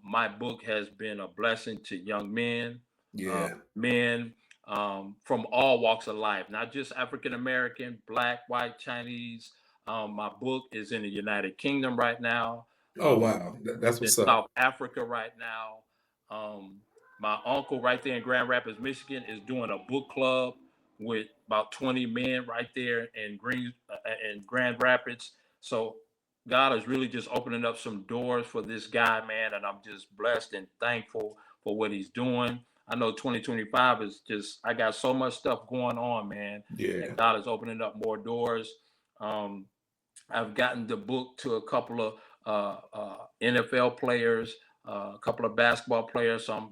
my book has been a blessing to young men, Yeah. men from all walks of life, not just African American, Black, white, Chinese. My book is in the United Kingdom right now. Oh My wow. That's is in what's up. South Africa right now. Um, my uncle right there in Grand Rapids, Michigan, is doing a book club with about 20 men right there in Grand Rapids. So God is really just opening up some doors for this guy, man, and I'm just blessed and thankful for what he's doing. I know 2025 is just I got so much stuff going on, man, and Yeah. God is opening up more doors. Um, I've gotten the book to a couple of NFL players, a couple of basketball players. So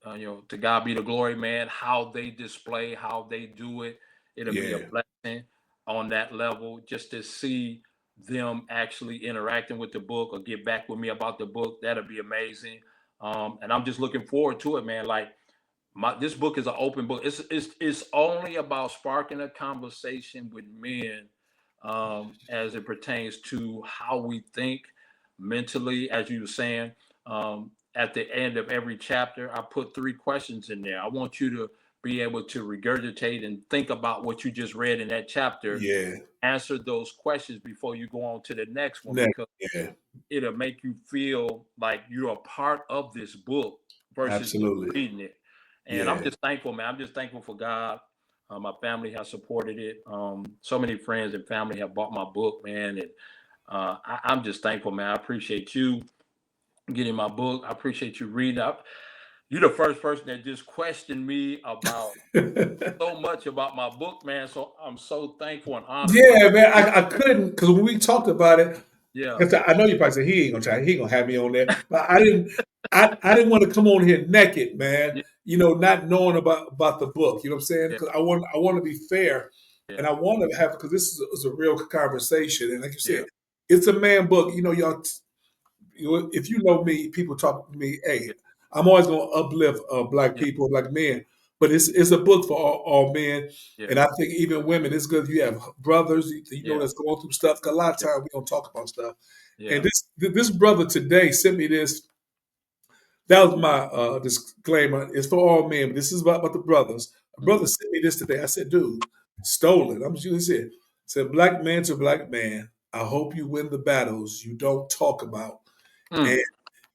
to God be the glory, man. How they display, how they do it, it'll be a Yeah. blessing on that level. Just to see them actually interacting with the book or get back with me about the book, that'll be amazing. And I'm just looking forward to it, man. Like this book is an open book. It's only about sparking a conversation with men as it pertains to how we think mentally, as you were saying. At the end of every chapter, I put 3 questions in there. I want you to be able to regurgitate and think about what you just read in that chapter. Yeah. Answer those questions before you go on to the next one, Next. because Yeah. it'll make you feel like you're a part of this book versus just Absolutely. reading it. And I'm Yeah. just thankful, man. I'm just thankful for God. My family has supported it. So many friends and family have bought my book, man. And I'm just thankful, man. I appreciate you getting my book. I appreciate you reading up. You're the first person that just questioned me about so much about my book, man. So I'm so thankful and honored, brother. Yeah, man. I couldn't because when we talked about it, Yeah, because I know you probably said he ain't gonna try, he ain't gonna have me on there, but I didn't. I didn't want to come on here naked, man. yeah, Not knowing about the book. You know what I'm saying? yeah, Because I want to be fair, yeah, and I want to have because this is a real conversation. And like you said, yeah, it's a man book. Y'all. If you know me, people talk to me. Hey, yeah, I'm always gonna uplift black yeah, people, black men. But it's a book for all men, yeah, and I think even women. It's good if you have brothers, yeah, that's going through stuff. 'Cause a lot of yeah, times we don't talk about stuff. And yeah. this brother today sent me this. That was my disclaimer. It's for all men, but this is about the brothers. A brother Mm, sent me this today. I said, dude, stolen. I'm just said, black man to black man. I hope you win the battles you don't talk about. mm,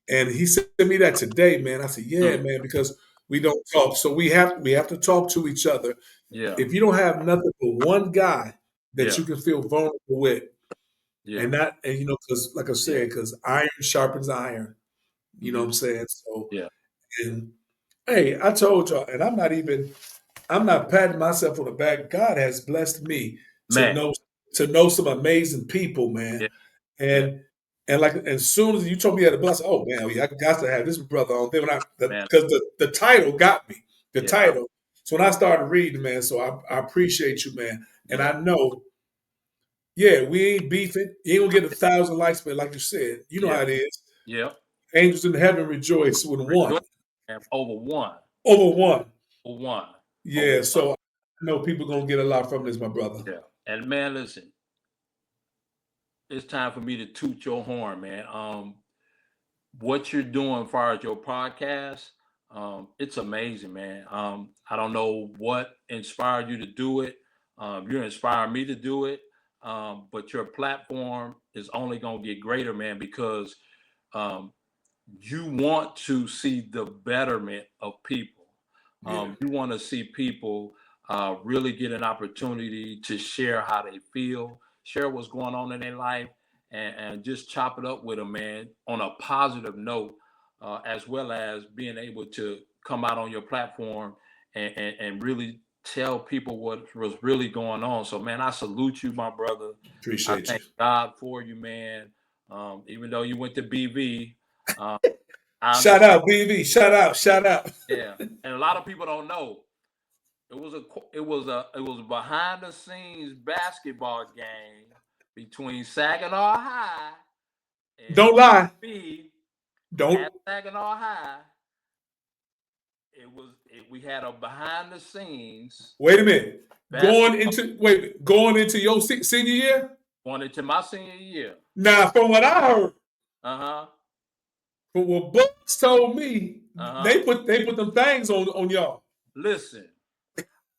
And he sent me that today, man. I said, yeah, mm. man, because we don't talk. So we have to talk to each other. Yeah, If you don't have nothing but one guy that yeah, you can feel vulnerable with, yeah, and not and because like I yeah, said, because iron sharpens iron. You know what hmm, I'm saying? So yeah. and hey, I told y'all, and I'm not patting myself on the back. God has blessed me to Man, know some amazing people, man. yeah, yeah, And like as soon as you told me at the bus, oh man, yeah, I got to have this brother on. Then man, because the title got me, the yeah, title. So when I started reading, man, so I appreciate you, man, and yeah, I know, yeah, we ain't beefing. You ain't gonna get 1,000 likes, but like you said, you know yeah, how it is. yeah. Angels in heaven rejoice when one Rejoice, man, over one, over one. over one, over Yeah, one. so I know people gonna get a lot from this, my brother. Yeah. And man, listen, it's time for me to toot your horn, man. What you're doing as far as your podcast, it's amazing, man. I don't know what inspired you to do it. You inspired me to do it. But your platform is only going to get greater, man, because um, you want to see the betterment of people. Yeah, You want to see people really get an opportunity to share how they feel, share what's going on in their life, and just chop it up with them, man, on a positive note. as well as being able to come out on your platform and really tell people what was really going on. So, man, I salute you, my brother. I Appreciate you. thank God for you, man. Even though you went to BV, um, I Shout understand. out, BV. Shout out. Shout out. Yeah, and a lot of people don't know it was a behind the scenes basketball game between Saginaw High and Don't lie. BV Don't. at Saginaw High. We had a behind the scenes Wait a minute. basketball Going into your senior year. going into my senior year. Now, from what I heard, Uh-huh. from what books told me, Uh-huh. they put them things on y'all. Listen,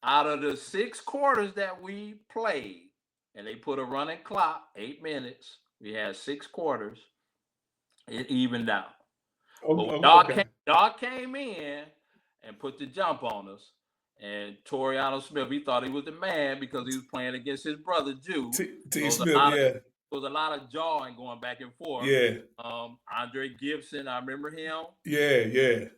out of the 6 quarters that we played, and they put a running clock, 8 minutes. We had 6 quarters. It evened out. But when Okay. y'all came in and put the jump on us, and Toriano Smith, he thought he was the man because he was playing against his brother Jew. T. So Smith. Yeah. there was a lot of jawing going back and forth. Yeah. Andre Gibson, I remember him. Yeah. Yeah.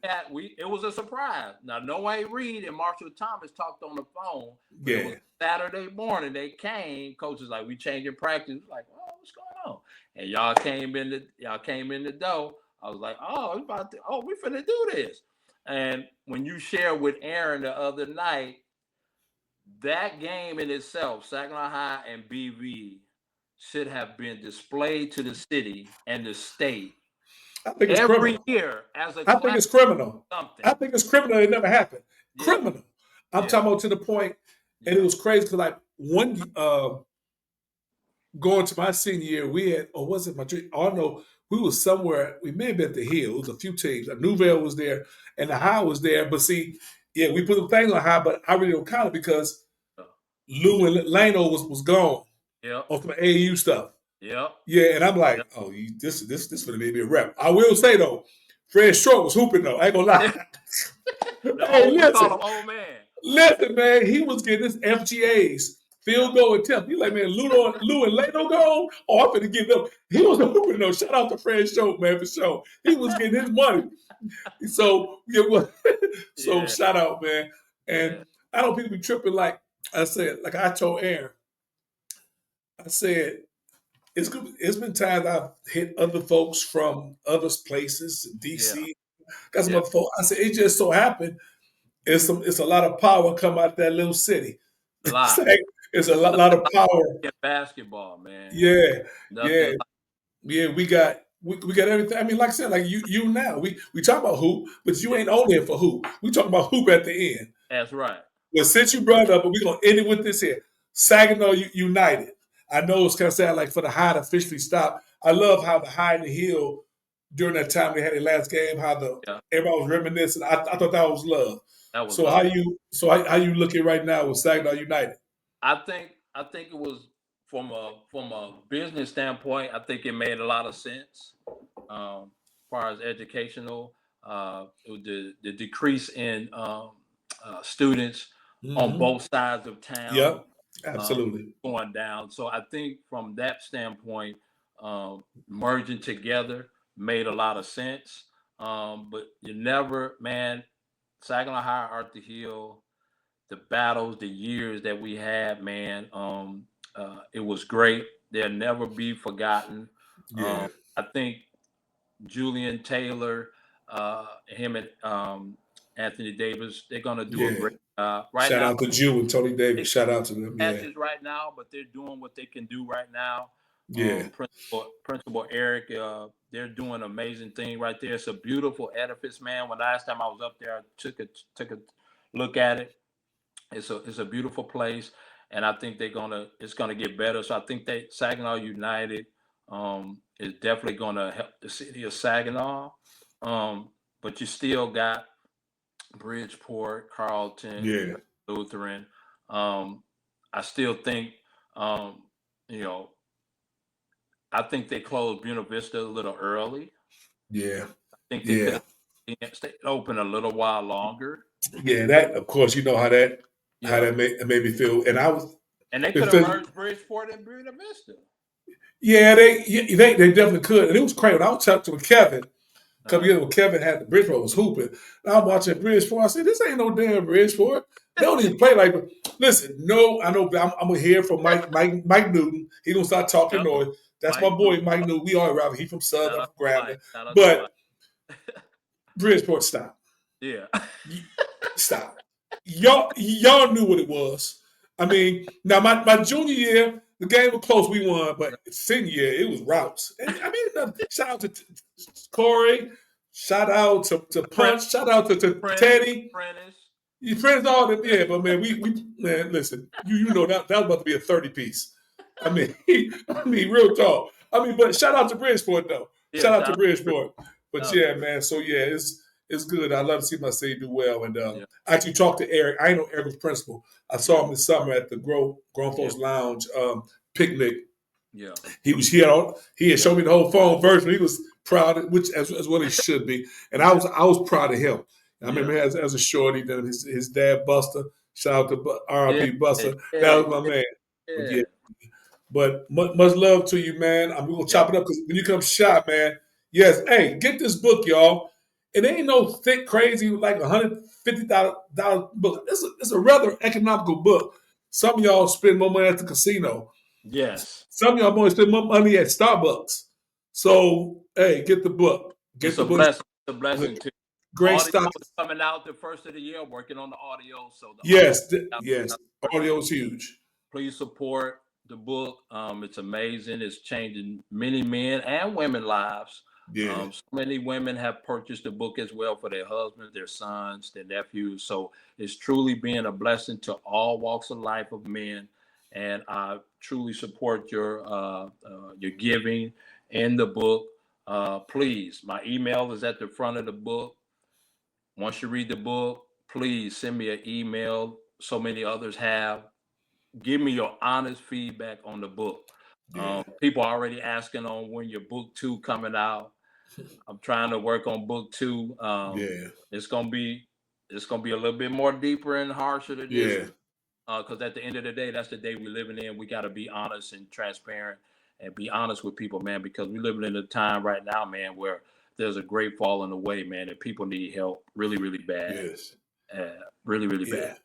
It was a surprise. Now, Noah Reed and Marshall Thomas talked on the phone, but it was Yeah. Saturday morning. They came. Coach was like, "We changing practice." Like, "Oh, what's going on?" And y'all came in the door. I was like, "Oh, we finna do this." And when you shared with Aaron the other night, that game in itself, Saginaw High and BV, should have been displayed to the city and the state I think it's every criminal. year as a I think class it's criminal. something. I think it's criminal. It never happened. Yeah, Criminal. I'm yeah, talking about to the point, and it yeah. was crazy because like one going to my senior year, we had, or was it my junior? I don't know. We was somewhere. We may have been at the Hill. It was a few teams. Newville was there, and the High was there. But see, yeah, we put the things on High, but I really don't count it because Lou and Lano was gone Yep, on some AAU stuff. yep, Yeah, and I'm like, yep. oh, this gonna be a rep. I will say though, Fred Short was hooping though. I ain't gonna lie. Hey, We call listen, him old man. listen, man. He was getting his FGAs, Yeah, field goal attempt. He like, man, Lou and Lano go. Oh, I'm gonna give them. He was hooping though. Shout out to Fred Short, man, for sure. He was getting his money. So yeah, well, so yeah, shout out, man. And yeah, I don't people be tripping like I said, like I told Aaron, I said it's been times I've hit other folks from other places, yeah, DC, got some yeah. other folks. I said it just so happened it's a lot of power come out that little city. A It's lot. like it's a lot of power. In basketball, man. Yeah, Nothing yeah, like yeah. We got everything. I mean, like I said, like you now we talk about hoop, but you yeah, ain't on there for hoop. We talk about hoop at the end. that's right. Well, since you brought it up, but we're gonna end it with this here. Saginaw United. I know it's kind of sad, like for the High to officially stop. I love how the High and the Hill during that time they had their last game, how the Yeah, everybody was reminiscing. I thought that was love. that was So love. how you looking right now with Saginaw United? I think it was from a business standpoint. I think it made a lot of sense. As far as educational, the decrease in students on Mm-hmm. both sides of town Yep, uh, absolutely. going down. So I think from that standpoint, merging together made a lot of sense. But you never, man, Saginaw High, Arthur Hill, the battles, the years that we had, man, it was great. They'll never be forgotten. Yeah, I think Julian Taylor, him and Anthony Davis, they're gonna do a yeah. great job. Right Shout now, out to Jew and Tony they Davis. Shout out to them. Yeah, patches right now, but they're doing what they can do right now. yeah, Principal Eric, they're doing an amazing thing right there. It's a beautiful edifice, man. When last time I was up there, I took a look at it. It's a beautiful place, and I think it's gonna get better. So I think that Saginaw United is definitely gonna help the city of Saginaw. But you still got Bridgeport, Carlton, yeah, Lutheran. I still think, um, you know, I think they closed Buena Vista a little early. yeah, I think they could yeah, have stayed open a little while longer. yeah. That of course you know how Yeah, made me feel, and I was and they it could have felt, merged Bridgeport and Buena Vista. yeah, they definitely could, and it was crazy. When I was talking to Kevin, Couple years ago, Kevin had the Bridgeport was hooping. And I'm watching Bridgeport. I said, "This ain't no damn Bridgeport. They don't even play like." Listen, no, I know. I'm gonna hear from Mike Newton. He gonna start talking Yep. noise. That's my Mike, boy, Mike Newton. We all around. He from Southern, shout I'm out from to Mike. Grambling. Shout out to Mike. But Bridgeport, stop. Yeah. Stop. Y'all knew what it was. I mean, now my junior year, the game was close. We won, but senior year, it was routes. And I mean, shout out to Corey. Shout out to Punch. Shout out to Teddy. Prentice. You friends all them, yeah. But man, we man, listen. You know that was about to be a 30 piece. I mean, real talk. I mean, but shout out to Bridgeport though. Yeah, Shout out shout to out Bridgeport. But to yeah, man. So yeah, it's good. I love to see my city do well. And yeah, I actually talked to Eric. I ain't know Eric was principal. I saw him this summer at the Grown yeah, Folks Lounge picnic. yeah, He had yeah, showed me the whole phone version. He was proud, which as well he should be. And I was proud of him. I yeah, remember as a shorty, then his dad Buster. Shout out to yeah, R.I.P. Buster. That yeah, was my man. But yeah, yeah, but much love to you, man. I'm gonna yeah, chop it up because when you come shop, man. Yes, hey, get this book, y'all. It ain't no thick, crazy like $150 book. It's a rather economical book. Some of y'all spend more money at the casino. yes. Some of y'all want to spend more money at Starbucks. So, hey, get the book. Get It's the a book. blessing. It's a blessing too. Great Audio stock. is coming out the first of the year. Working on the audio, so the audio. Yes. Audio is huge. Please support the book. It's amazing. It's changing many men and women lives. Yeah. So many women have purchased the book as well for their husbands, their sons, their nephews. So it's truly being a blessing to all walks of life of men. And I truly support your giving in the book. Please, my email is at the front of the book. Once you read the book, please send me an email. So many others have. Give me your honest feedback on the book. Yeah. People are already asking on when your book 2 coming out. I'm trying to work on book 2. Yeah. It's gonna be a little bit more deeper and harsher than this. Yeah. Because at the end of the day, that's the day we're living in. We got to be honest and transparent and be honest with people, man, because we're living in a time right now, man, where there's a great falling away, man, and people need help really, really bad. Yes. Really, really Yeah. bad.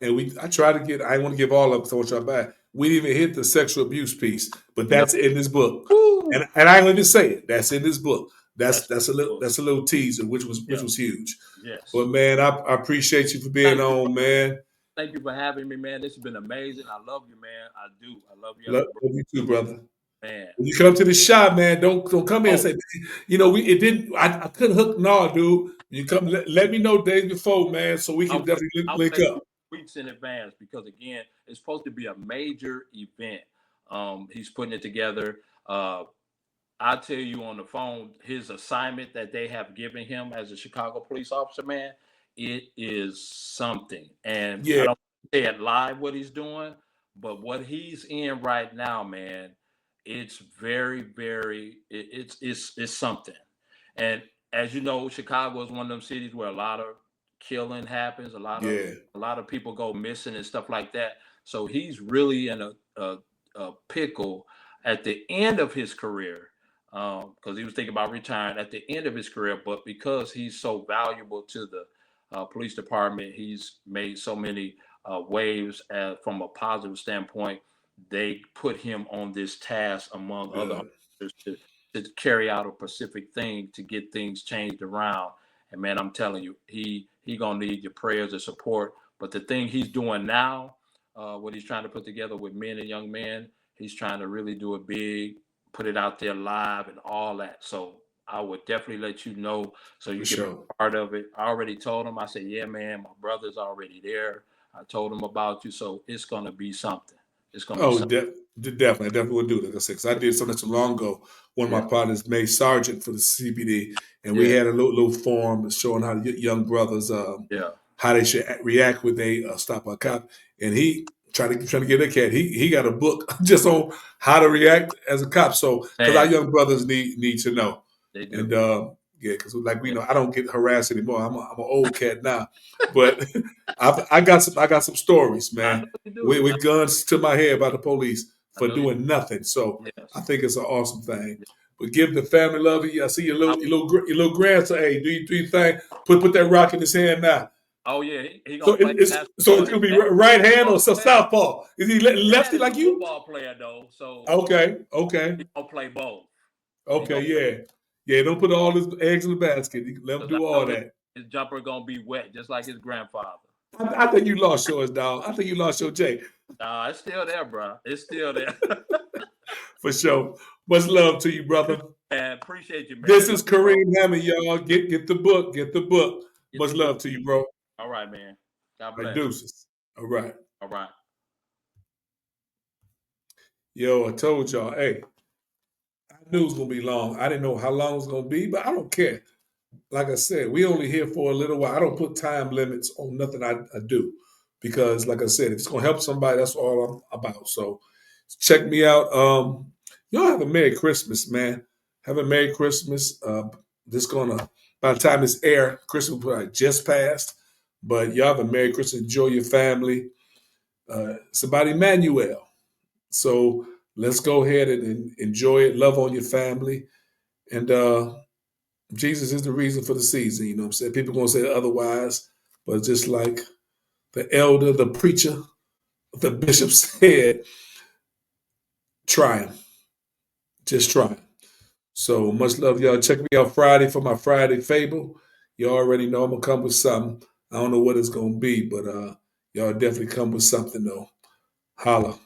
And I try to get, I want to give all of them, so what y'all back. We didn't even hit the sexual abuse piece, but No. that's in this book. Woo! And I ain't gonna even say it. That's in this book. That's a cool. little teaser, which was Yeah. huge. Yes. But man, I appreciate you for being on, man. Thank you for having me, man. This has been amazing. I love you, man. I do. I love you as Love a you too, brother. man. When you come to the shop, man, don't come in and Oh, say, it didn't. I couldn't hook. No, dude. You come. Let me know days before, man, so we can definitely I'll link let up. you weeks in advance because again, it's supposed to be a major event. He's putting it together. I tell you on the phone, his assignment that they have given him as a Chicago police officer, man, it is something. And I Yeah, don't say it live what he's doing, but what he's in right now, man, it's very, very, it's something. And as you know, Chicago is one of them cities where a lot of killing happens, yeah, a lot of people go missing and stuff like that. So he's really in a pickle at the end of his career because he was thinking about retiring at the end of his career. But because he's so valuable to the police department, he's made so many waves from a positive standpoint. They put him on this task among other good. officers to carry out a specific thing to get things changed around. And man, I'm telling you, he gonna need your prayers and support. But the thing he's doing now, what he's trying to put together with men and young men, he's trying to really do it big, put it out there live and all that. So I would definitely let you know so you For can be sure. part of it. I already told him. I said, yeah, man, my brother's already there. I told him about you, so it's gonna be something. It's gonna be Oh, something. definitely. I definitely would do that. Like I said, 'cause I did something not too long ago. One of Yeah, my partners made sergeant for the CPD, and we yeah, had a little forum showing how young brothers yeah. how they should react when they stop a cop. And he trying to get a cat. He got a book just on how to react as a cop. So because our Man, young brothers need to know. they do. And yeah, because like we Yeah. know, I don't get harassed anymore. I'm an old cat now, but I got some stories, I know man, you do. with guns to my head by the police I for know you. doing nothing. So I Yes. think it's an awesome thing. But give the family love. I see your little grandson. Hey, do your thing. Put that rock in his hand now. Oh yeah, he So gonna play it's gonna be right hand or southpaw. Is he lefty Dad is like a you? football player though, so Okay. he gonna play both. He Okay, gonna play, yeah. Don't put all his eggs in the basket. Let him because I do all know that. his jumper gonna be wet just like his grandfather. I think you lost yours, dog. I think you lost your J Nah, it's still there, bro. It's still there. for sure. Much love to you, brother. And appreciate you, man. This is Love you, bro. Kareem Hammond, y'all. Get the book. Get the book. Get Much the book. love to you, bro. All right, man. God All right, bless. deuces. All right. All right. Yo, I told y'all, hey, I knew it was gonna be long. I didn't know how long it was gonna be, but I don't care. Like I said, we only here for a little while. I don't put time limits on nothing I do because, like I said, if it's gonna help somebody, that's all I'm about. So check me out. Y'all have a Merry Christmas, man. Have a Merry Christmas. This gonna by the time it's air, Christmas will probably just passed. But y'all have a Merry Christmas. Enjoy your family. It's about Emmanuel. So let's go ahead and enjoy it. Love on your family. And Jesus is the reason for the season. You know what I'm saying? People are going to say otherwise. But just like the elder, the preacher, the bishop said, try him. Just try him. So much love, y'all. Check me out Friday for my Friday Fable. You already know I'm going to come with something. I don't know what it's going to be, but y'all definitely come with something, though. Holla.